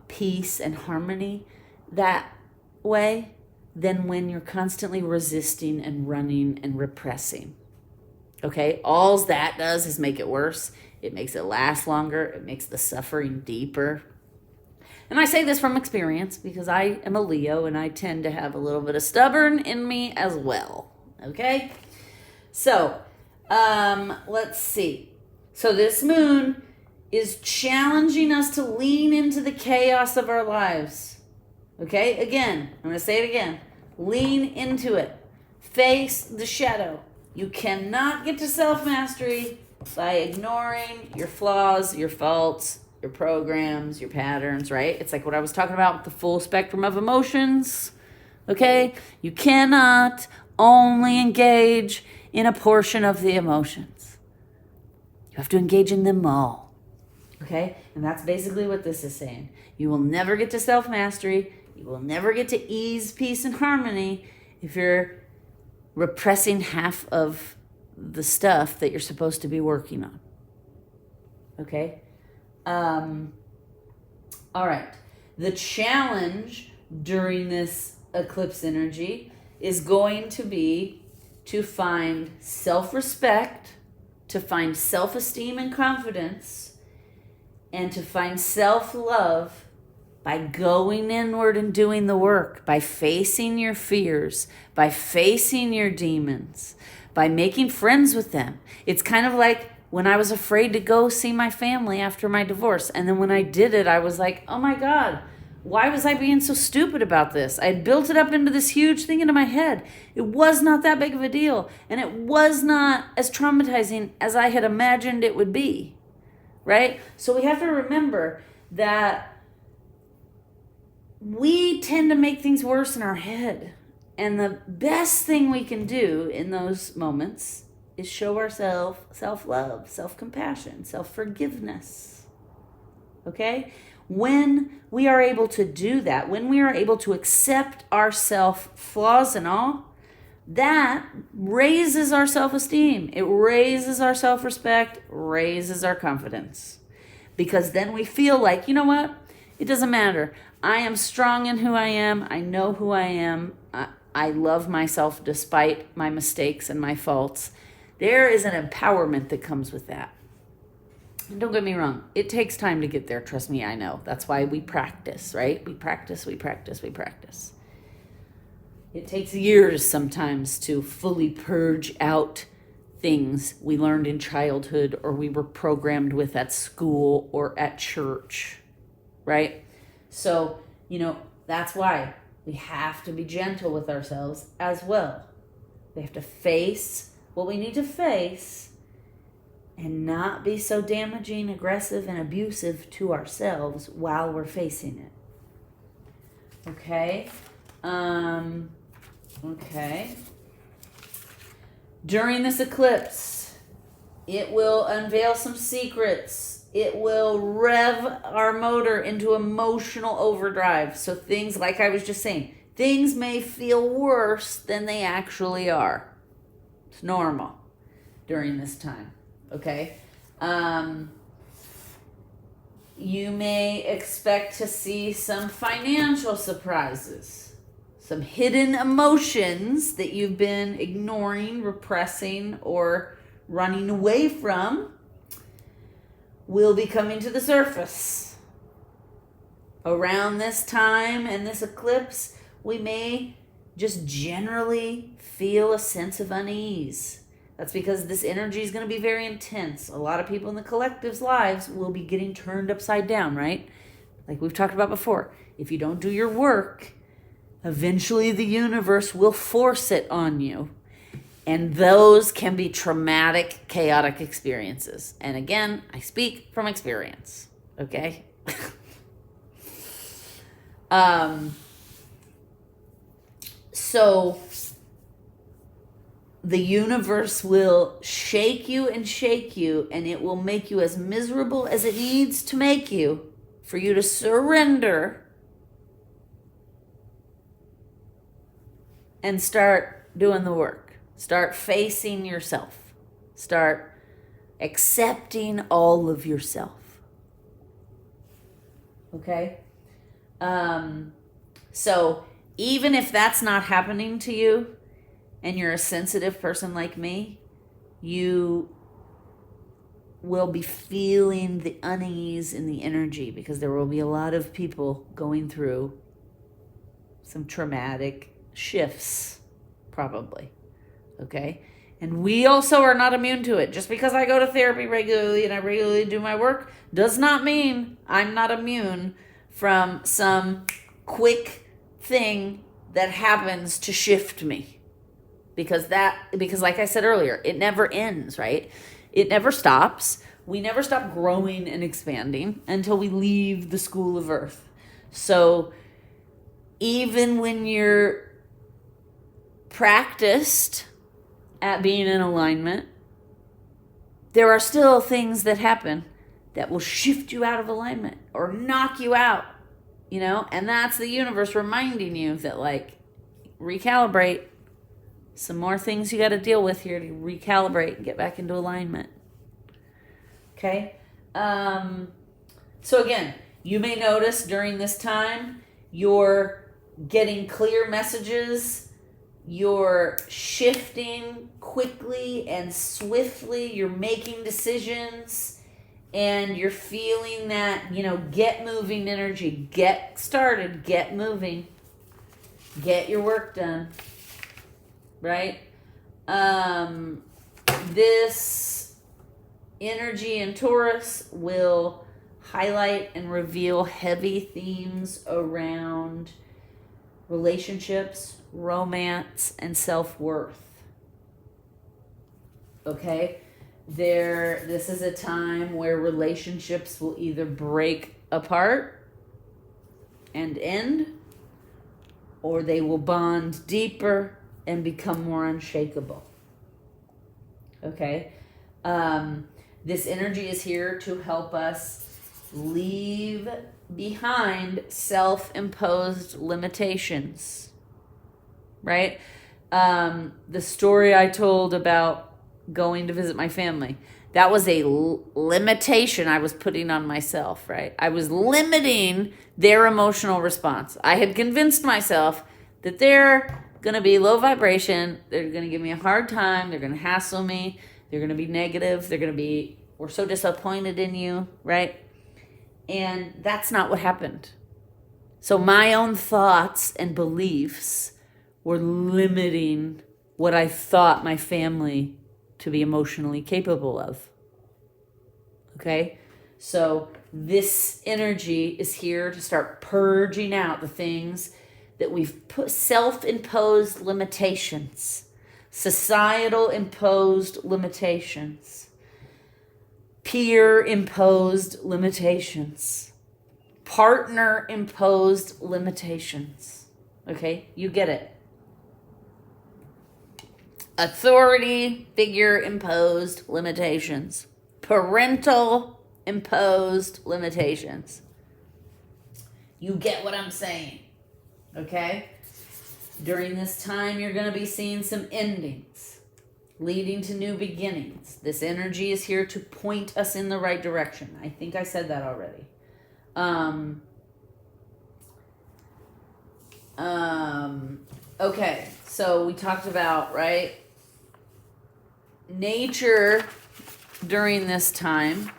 peace, and harmony that way than when you're constantly resisting and running and repressing. Okay? All that does is make it worse. It makes it last longer. It makes the suffering deeper. And I say this from experience because I am a Leo and I tend to have a little bit of stubborn in me as well. Okay? So, let's see. So this moon is challenging us to lean into the chaos of our lives. Okay? Again, I'm going to say it again. Lean into it. Face the shadow. You cannot get to self-mastery by ignoring your flaws, your faults, your programs, your patterns, right? It's like what I was talking about with the full spectrum of emotions, okay? You cannot only engage in a portion of the emotions. You have to engage in them all. Okay? And that's basically what this is saying. You will never get to self-mastery. You will never get to ease, peace, and harmony if you're repressing half of the stuff that you're supposed to be working on. Okay? All right. The challenge during this eclipse energy is going to be to find self-respect, to find self-esteem and confidence, and to find self-love by going inward and doing the work, by facing your fears, by facing your demons, by making friends with them. It's kind of like when I was afraid to go see my family after my divorce. And then when I did it, I was like, oh my God, why was I being so stupid about this? I had built it up into this huge thing into my head. It was not that big of a deal. And it was not as traumatizing as I had imagined it would be. Right? So we have to remember that we tend to make things worse in our head. And the best thing we can do in those moments is show ourselves self-love, self-compassion, self-forgiveness. Okay? When we are able to do that, when we are able to accept ourselves, flaws and all, that raises our self-esteem. It raises our self-respect, raises our confidence. Because then we feel like, you know what? It doesn't matter. I am strong in who I am. I know who I am. I love myself despite my mistakes and my faults. There is an empowerment that comes with that. And don't get me wrong. It takes time to get there. Trust me, I know. That's why we practice, right? We practice. It takes years sometimes to fully purge out things we learned in childhood or we were programmed with at school or at church, right? So, that's why we have to be gentle with ourselves as well. We have to face what we need to face and not be so damaging, aggressive, and abusive to ourselves while we're facing it. Okay? Okay. During this eclipse, it will unveil some secrets. It will rev our motor into emotional overdrive. So things, like I was just saying, things may feel worse than they actually are. It's normal during this time. Okay? You may expect to see some financial surprises. Some hidden emotions that you've been ignoring, repressing, or running away from will be coming to the surface. Around this time and this eclipse, we may just generally feel a sense of unease. That's because this energy is going to be very intense. A lot of people in the collective's lives will be getting turned upside down, right? Like we've talked about before. If you don't do your work, eventually the universe will force it on you. And those can be traumatic, chaotic experiences. And again, I speak from experience. Okay? So the universe will shake you, and it will make you as miserable as it needs to make you for you to surrender and start doing the work. Start facing yourself. Start accepting all of yourself. Okay? So even if that's not happening to you and you're a sensitive person like me, you will be feeling the unease in the energy because there will be a lot of people going through some traumatic shifts, probably. Okay? And we also are not immune to it. Just because I go to therapy regularly and I regularly do my work does not mean I'm not immune from some quick thing that happens to shift me. Because like I said earlier, it never ends, right? It never stops. We never stop growing and expanding until we leave the school of Earth. So even when you're practiced at being in alignment, there are still things that happen that will shift you out of alignment or knock you out, and that's the universe reminding you that, like, recalibrate. Some more things you got to deal with here to recalibrate and get back into alignment. Okay? So again, you may notice during this time, you're getting clear messages, you're shifting quickly and swiftly, you're making decisions, and you're feeling that, get moving energy. Get started, get moving, get your work done, right? This energy in Taurus will highlight and reveal heavy themes around relationships, romance, and self-worth. Okay? This is a time where relationships will either break apart and end, or they will bond deeper and become more unshakable. Okay? This energy is here to help us leave behind self-imposed limitations, right? The story I told about going to visit my family, that was a limitation I was putting on myself, right? I was limiting their emotional response. I had convinced myself that they're going to be low vibration, they're going to give me a hard time, they're going to hassle me, they're going to be negative, they're going to be, we're so disappointed in you, right? And that's not what happened. So my own thoughts and beliefs were limiting what I thought my family to be emotionally capable of. Okay? So this energy is here to start purging out the things that we've put self-imposed limitations, societal imposed limitations, peer imposed limitations, partner imposed limitations. Okay? You get it. Authority figure imposed limitations, parental imposed limitations. You get what I'm saying. Okay? During this time, you're going to be seeing some endings leading to new beginnings. This energy is here to point us in the right direction. I think I said that already. Okay, so we talked about, right? Nature during this time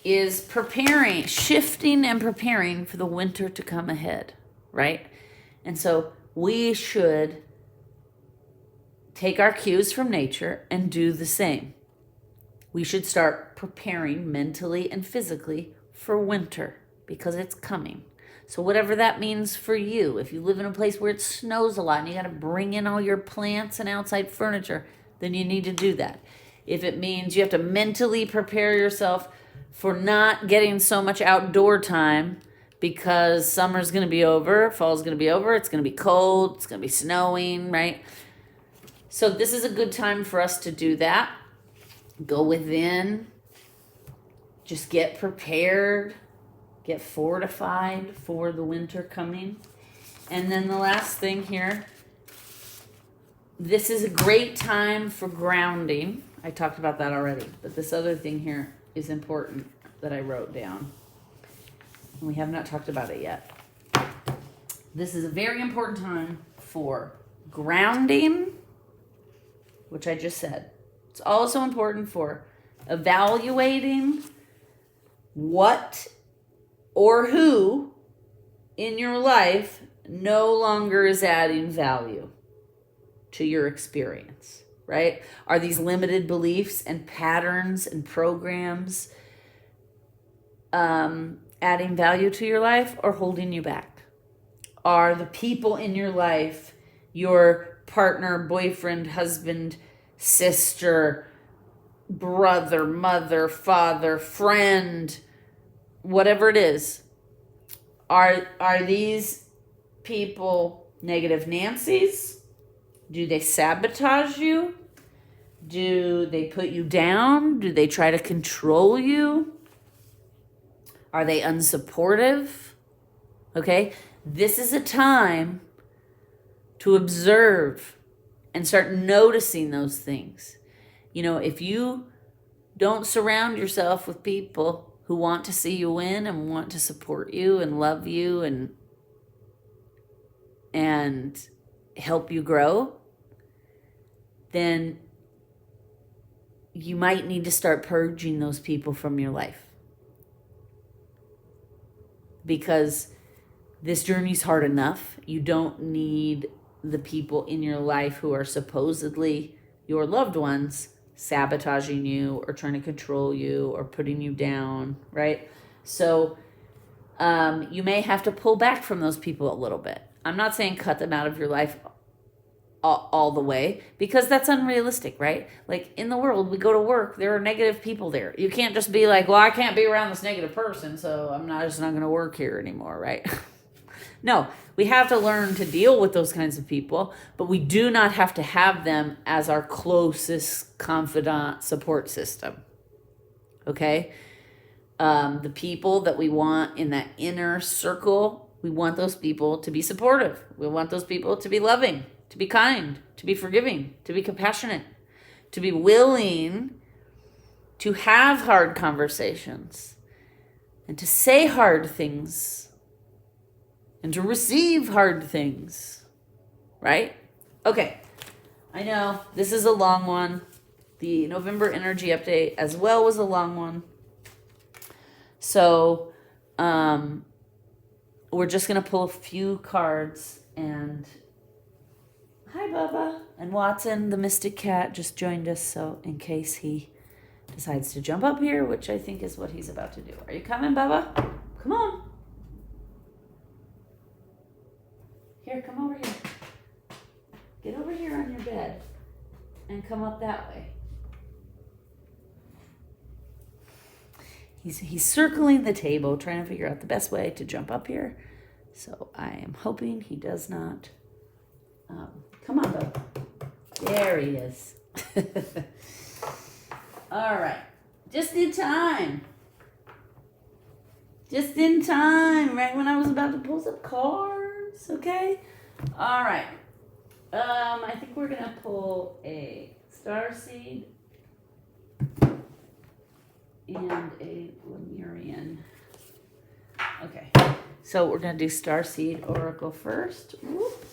is preparing, shifting and preparing for the winter to come ahead, right? And so we should take our cues from nature and do the same. We should start preparing mentally and physically for winter because it's coming. So whatever that means for you, if you live in a place where it snows a lot and you got to bring in all your plants and outside furniture, then you need to do that. If it means you have to mentally prepare yourself for not getting so much outdoor time because summer's going to be over, fall's going to be over, it's going to be cold, it's going to be snowing, right? So this is a good time for us to do that. Go within, just get prepared, get fortified for the winter coming. And then the last thing here, this is a great time for grounding. I talked about that already, but this other thing here is important that I wrote down. We have not talked about it yet. This is a very important time for grounding, which I just said. It's also important for evaluating what or who in your life no longer is adding value to your experience, right? Are these limited beliefs and patterns and programs adding value to your life or holding you back? Are the people in your life, your partner, boyfriend, husband, sister, brother, mother, father, friend, whatever it is, are these people negative Nancy's Do they sabotage you? Do they put you down? Do they try to control you? Are they unsupportive? Okay, this is a time to observe and start noticing those things. You know, if you don't surround yourself with people who want to see you win and want to support you and love you and help you grow, then you might need to start purging those people from your life. Because this journey's hard enough. You don't need the people in your life who are supposedly your loved ones sabotaging you or trying to control you or putting you down, right? So you may have to pull back from those people a little bit. I'm not saying cut them out of your life all the way, because that's unrealistic, right? Like in the world, we go to work, there are negative people there. You can't just be like, well, I can't be around this negative person, so I'm just not going to work here anymore, right? No, we have to learn to deal with those kinds of people, but we do not have to have them as our closest confidant support system. Okay? The people that we want in that inner circle, we want those people to be supportive. We want those people to be loving, to be kind, to be forgiving, to be compassionate, to be willing to have hard conversations and to say hard things and to receive hard things, right? Okay, I know this is a long one. The November energy update as well was a long one. So we're just going to pull a few cards. And hi, Bubba. And Watson, the mystic cat, just joined us. So in case he decides to jump up here, which I think is what he's about to do. Are you coming, Bubba? Come on. Here, come over here. Get over here on your bed and come up that way. He's circling the table, trying to figure out the best way to jump up here. So I am hoping he does not. Come on, Bubba. There he is. All right. Just in time. Just in time, right when I was about to pull some cards. Okay? All right. I think we're going to pull a starseed and a Lemurian. Okay. So we're going to do starseed oracle first. Whoop.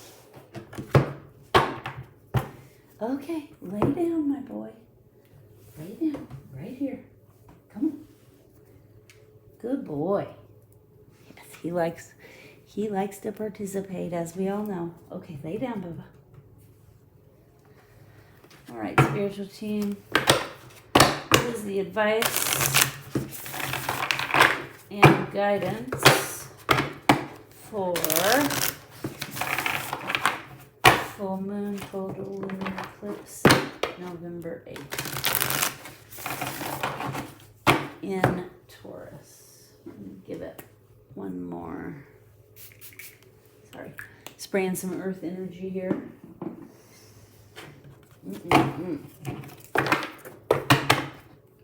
Okay. Lay down, my boy. Lay down. Right here. Come on. Good boy. Yes, he likes to participate, as we all know. Okay, lay down, Bubba. All right, spiritual team. This is the advice and guidance for full moon, total lunar eclipse, November 8th in Taurus. Let me give it one more. Sorry, spraying some earth energy here.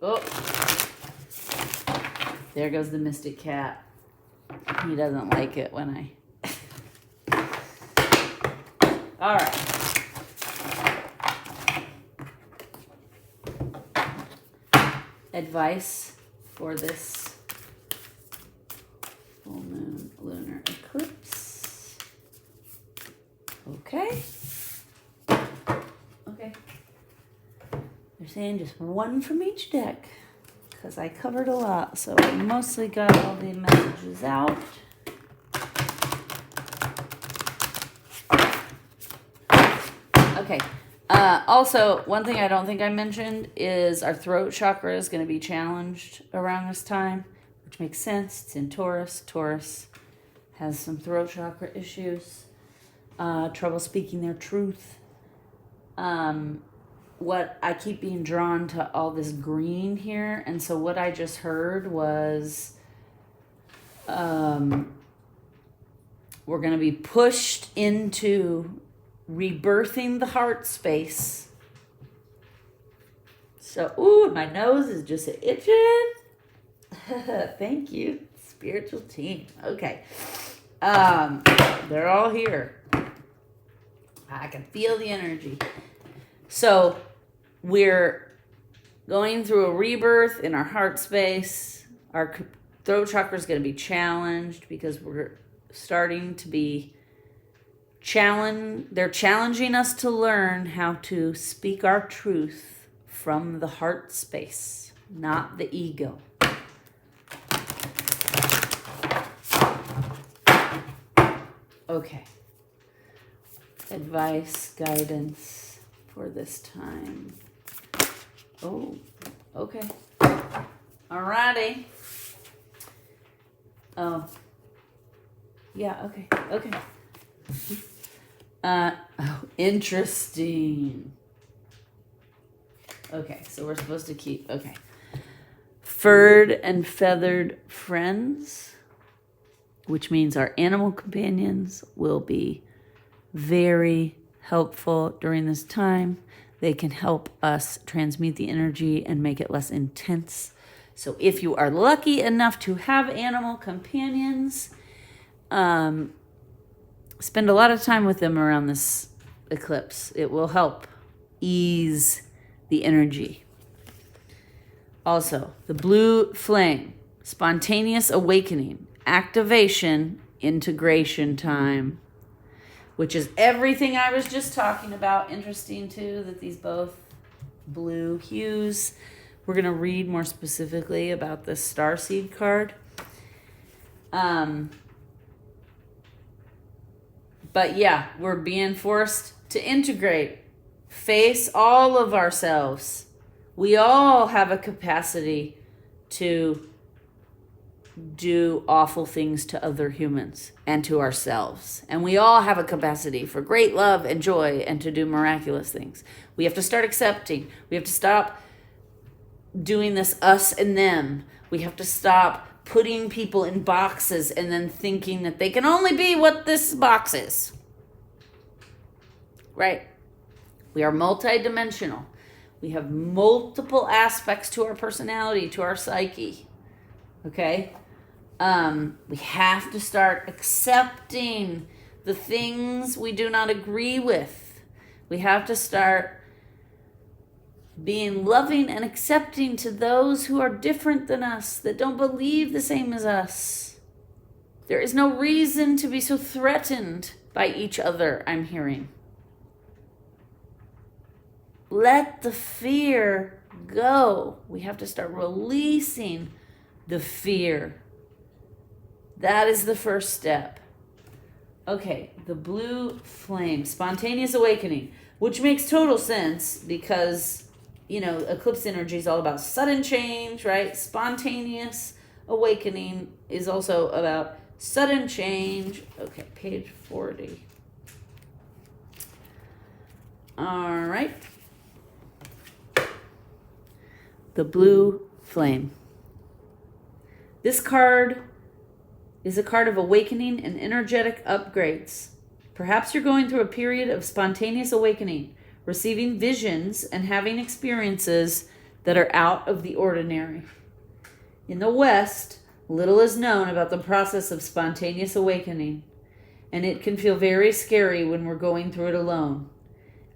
Oh, there goes the mystic cat. He doesn't like it when I... All right. Advice for this full moon lunar eclipse. Okay. Okay. They're saying just one from each deck because I covered a lot, so I mostly got all the messages out. Okay. Also, one thing I don't think I mentioned is our throat chakra is going to be challenged around this time, which makes sense. It's in Taurus. Taurus has some throat chakra issues, trouble speaking their truth. What I keep being drawn to all this green here, and so what I just heard was we're going to be pushed into rebirthing the heart space. So, ooh, my nose is just itching. Thank you, spiritual team. Okay. They're all here. I can feel the energy. So, we're going through a rebirth in our heart space. Our throat chakra is going to be challenged because we're starting to be they're challenging us to learn how to speak our truth from the heart space, not the ego. Okay. Advice, guidance for this time. Oh, okay. Alrighty. Oh. Yeah, okay. Okay. Interesting. Okay, so we're supposed to keep, okay. Furred and feathered friends, which means our animal companions will be very helpful during this time. They can help us transmute the energy and make it less intense. So if you are lucky enough to have animal companions, spend a lot of time with them around this eclipse. It will help ease the energy. Also, the blue flame, spontaneous awakening, activation, integration time, which is everything I was just talking about. Interesting too that these both blue hues. We're going to read more specifically about the starseed card. But yeah, we're being forced to integrate, face all of ourselves. We all have a capacity to do awful things to other humans and to ourselves. And we all have a capacity for great love and joy and to do miraculous things. We have to start accepting. We have to stop doing this us and them. We have to stop putting people in boxes and then thinking that they can only be what this box is. Right? We are multidimensional. We have multiple aspects to our personality, to our psyche. Okay? We have to start accepting the things we do not agree with. We have to start being loving and accepting to those who are different than us, that don't believe the same as us. There is no reason to be so threatened by each other, I'm hearing. Let the fear go. We have to start releasing the fear. That is the first step. Okay, the blue flame, spontaneous awakening, which makes total sense because, eclipse energy is all about sudden change, right? Spontaneous awakening is also about sudden change. Okay, page 40. All right. The blue flame. This card is a card of awakening and energetic upgrades. Perhaps you're going through a period of spontaneous awakening, receiving visions and having experiences that are out of the ordinary. In the West, little is known about the process of spontaneous awakening, and it can feel very scary when we're going through it alone.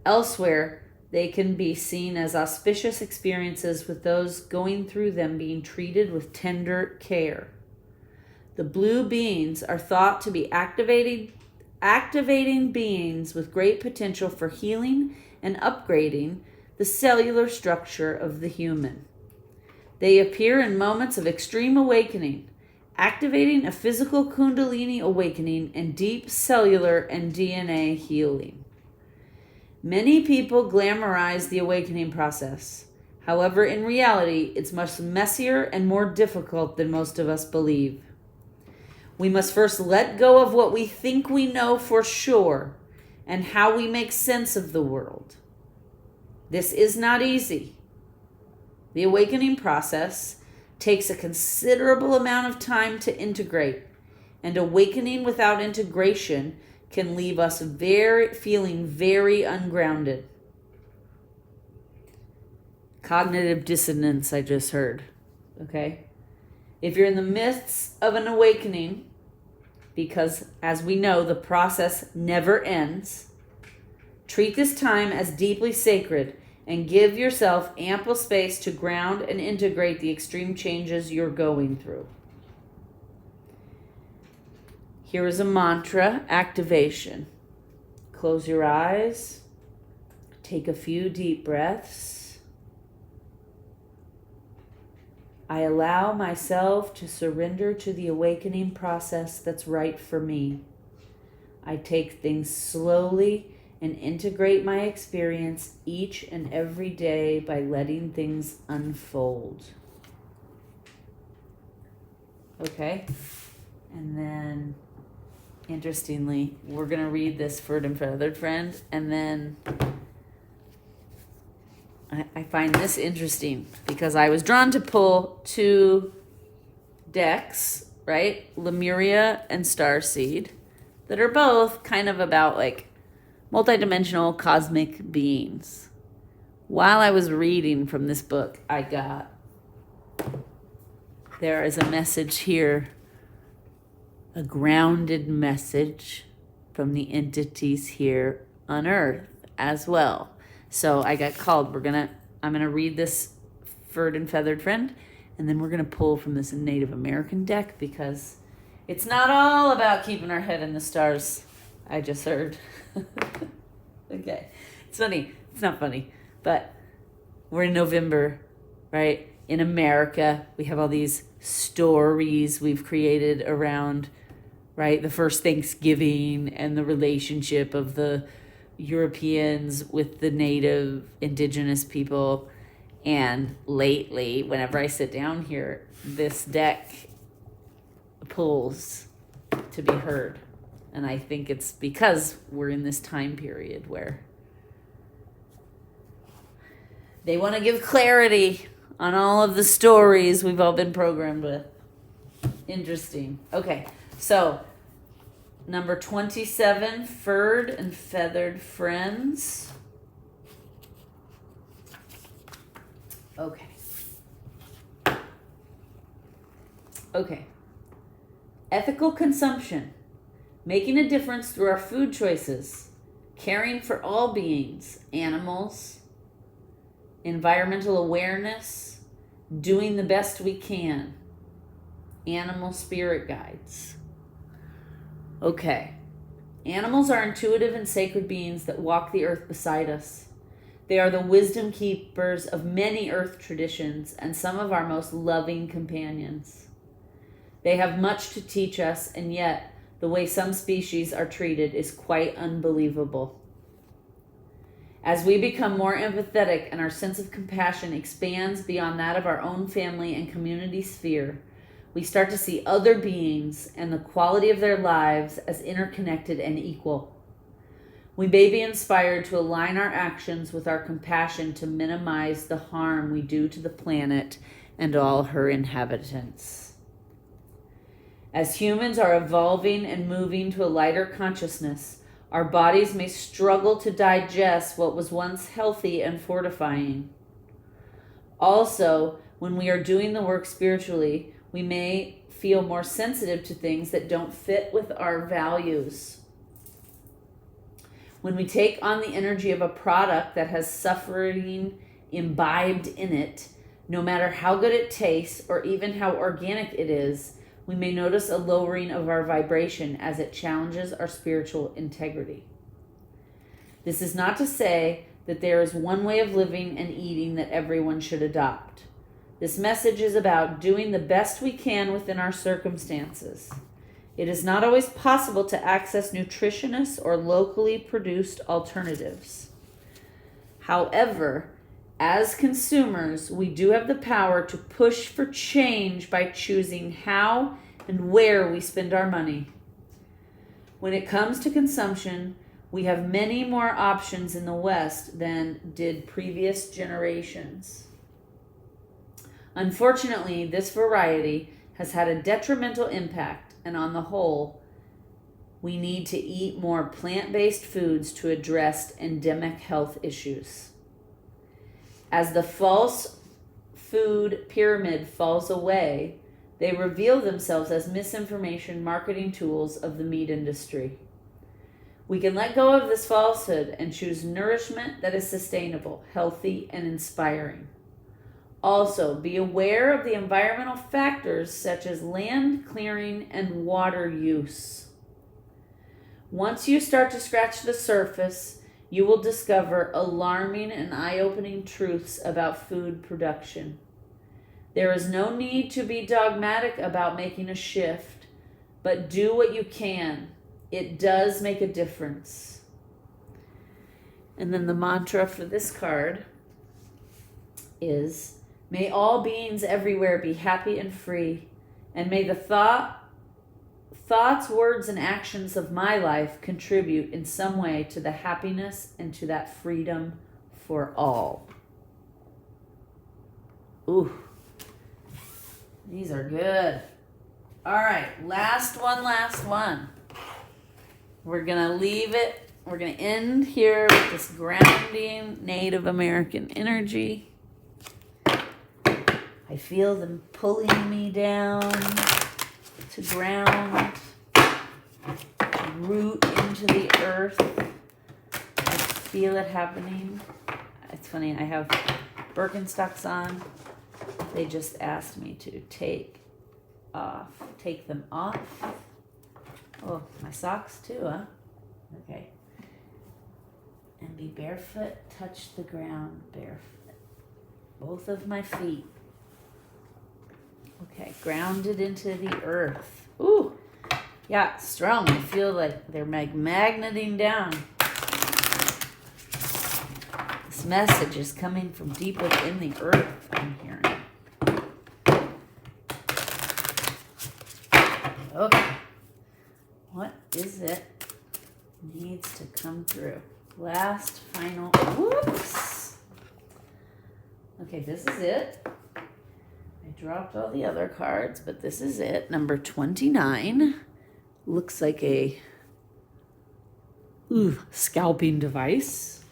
Elsewhere, they can be seen as auspicious experiences with those going through them being treated with tender care. The blue beings are thought to be activating beings with great potential for healing and upgrading the cellular structure of the human. They appear in moments of extreme awakening, activating a physical kundalini awakening and deep cellular and DNA healing. Many people glamorize the awakening process. However, in reality, it's much messier and more difficult than most of us believe. We must first let go of what we think we know for sure and how we make sense of the world. This is not easy. The awakening process takes a considerable amount of time to integrate, and awakening without integration can leave us feeling very ungrounded. Cognitive dissonance, I just heard. Okay? If you're in the midst of an awakening, because as we know, the process never ends, treat this time as deeply sacred and give yourself ample space to ground and integrate the extreme changes you're going through. Here is a mantra activation. Close your eyes. Take a few deep breaths. I allow myself to surrender to the awakening process that's right for me. I take things slowly and integrate my experience each and every day by letting things unfold. Okay? And then, interestingly, we're going to read this Furred and Feathered Friend, and then I find this interesting because I was drawn to pull two decks, right? Lemuria and Starseed, that are both kind of about like multidimensional cosmic beings. While I was reading from this book, there is a message here, a grounded message from the entities here on Earth as well. So I got called. I'm gonna read this Furred and Feathered Friend, and then we're gonna pull from this Native American deck because it's not all about keeping our head in the stars. I just heard. Okay, it's funny. It's not funny, but we're in November, right? In America, we have all these stories we've created around, right, the first Thanksgiving and the relationship of the Europeans with the native indigenous people. And lately, whenever I sit down here, this deck pulls to be heard. And I think it's because we're in this time period where they want to give clarity on all of the stories we've all been programmed with. Interesting. Okay, so number 27, Furred and Feathered Friends. Okay. Ethical consumption. Making a difference through our food choices. Caring for all beings, animals. Environmental awareness. Doing the best we can. Animal spirit guides. Okay. Animals are intuitive and sacred beings that walk the earth beside us. They are the wisdom keepers of many earth traditions and some of our most loving companions. They have much to teach us, and yet the way some species are treated is quite unbelievable. As we become more empathetic and our sense of compassion expands beyond that of our own family and community sphere, we start to see other beings and the quality of their lives as interconnected and equal. We may be inspired to align our actions with our compassion to minimize the harm we do to the planet and all her inhabitants. As humans are evolving and moving to a lighter consciousness, our bodies may struggle to digest what was once healthy and fortifying. Also, when we are doing the work spiritually, we may feel more sensitive to things that don't fit with our values. When we take on the energy of a product that has suffering imbibed in it, no matter how good it tastes or even how organic it is, we may notice a lowering of our vibration as it challenges our spiritual integrity. This is not to say that there is one way of living and eating that everyone should adopt. This message is about doing the best we can within our circumstances. It is not always possible to access nutritious or locally produced alternatives. However, as consumers, we do have the power to push for change by choosing how and where we spend our money. When it comes to consumption, we have many more options in the West than did previous generations. Unfortunately, this variety has had a detrimental impact, and on the whole, We need to eat more plant-based foods to address endemic health issues. As the false food pyramid falls away, they reveal themselves as misinformation marketing tools of the meat industry. We can let go of this falsehood and choose nourishment that is sustainable, healthy, and inspiring. Also, be aware of the environmental factors such as land clearing and water use. Once you start to scratch the surface, you will discover alarming and eye-opening truths about food production. There is no need to be dogmatic about making a shift, but do what you can. It does make a difference. And then the mantra for this card is, may all beings everywhere be happy and free, and may the thoughts, words, and actions of my life contribute in some way to the happiness and to that freedom for all. Ooh, these are good. All right, last one. We're going to leave it. We're going to end here with this grounding Native American energy. I feel them pulling me down to ground, to root into the earth. I feel it happening. It's funny, I have Birkenstocks on. They just asked me to take them off. Oh, my socks too, huh? Okay. And be barefoot, touch the ground barefoot. Both of my feet. Okay, grounded into the earth. Ooh, yeah, strong. I feel like they're magneting down. This message is coming from deep within the earth, I'm hearing. Okay. What is it needs to come through? Last, final, whoops. Okay, this is it. I dropped all the other cards, but this is it. Number 29. Looks like a scalping device.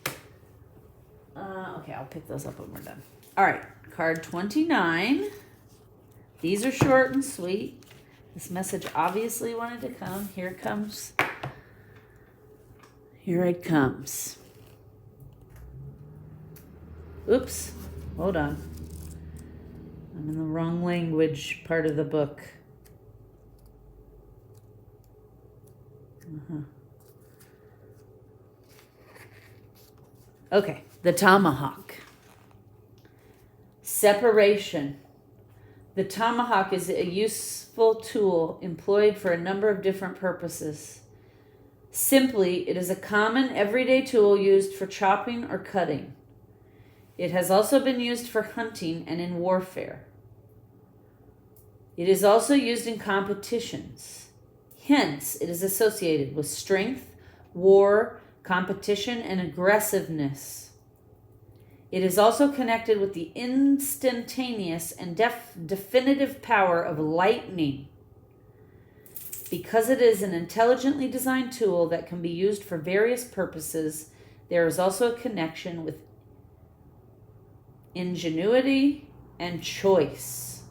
Okay, I'll pick those up when we're done. All right, card 29. These are short and sweet. This message obviously wanted to come. Here it comes. Here it comes. Oops. Hold on. I'm in the wrong language part of the book. Okay. The tomahawk. Separation. The tomahawk is a useful tool employed for a number of different purposes. Simply, it is a common everyday tool used for chopping or cutting. It has also been used for hunting and in warfare. It is also used in competitions. Hence, it is associated with strength, war, competition, and aggressiveness. It is also connected with the instantaneous and definitive power of lightning. Because it is an intelligently designed tool that can be used for various purposes, there is also a connection with ingenuity and choice.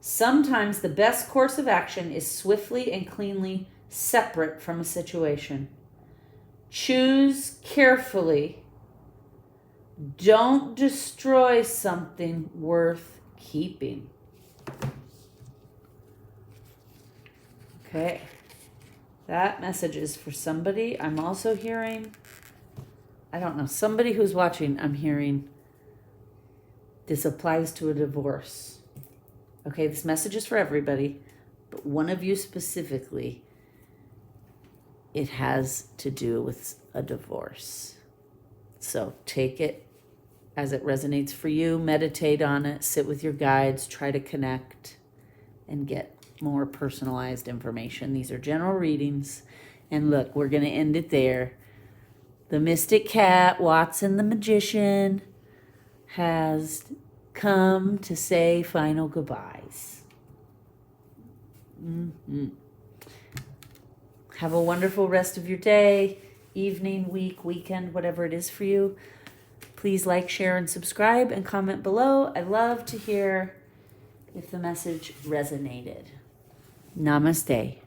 Sometimes the best course of action is swiftly and cleanly separate from a situation. Choose carefully. Don't destroy something worth keeping. Okay. That message is for somebody. I'm also hearing, I don't know, somebody who's watching, I'm hearing this applies to a divorce. Okay, this message is for everybody, but one of you specifically, it has to do with a divorce. So take it as it resonates for you, meditate on it, sit with your guides, try to connect and get more personalized information. These are general readings. And look, we're going to end it there. The mystic cat, Watson the magician, has come to say final goodbyes. Have a wonderful rest of your day, evening, week, weekend, whatever it is for you. Please like, share, and subscribe and comment below. I love to hear if the message resonated. Namaste.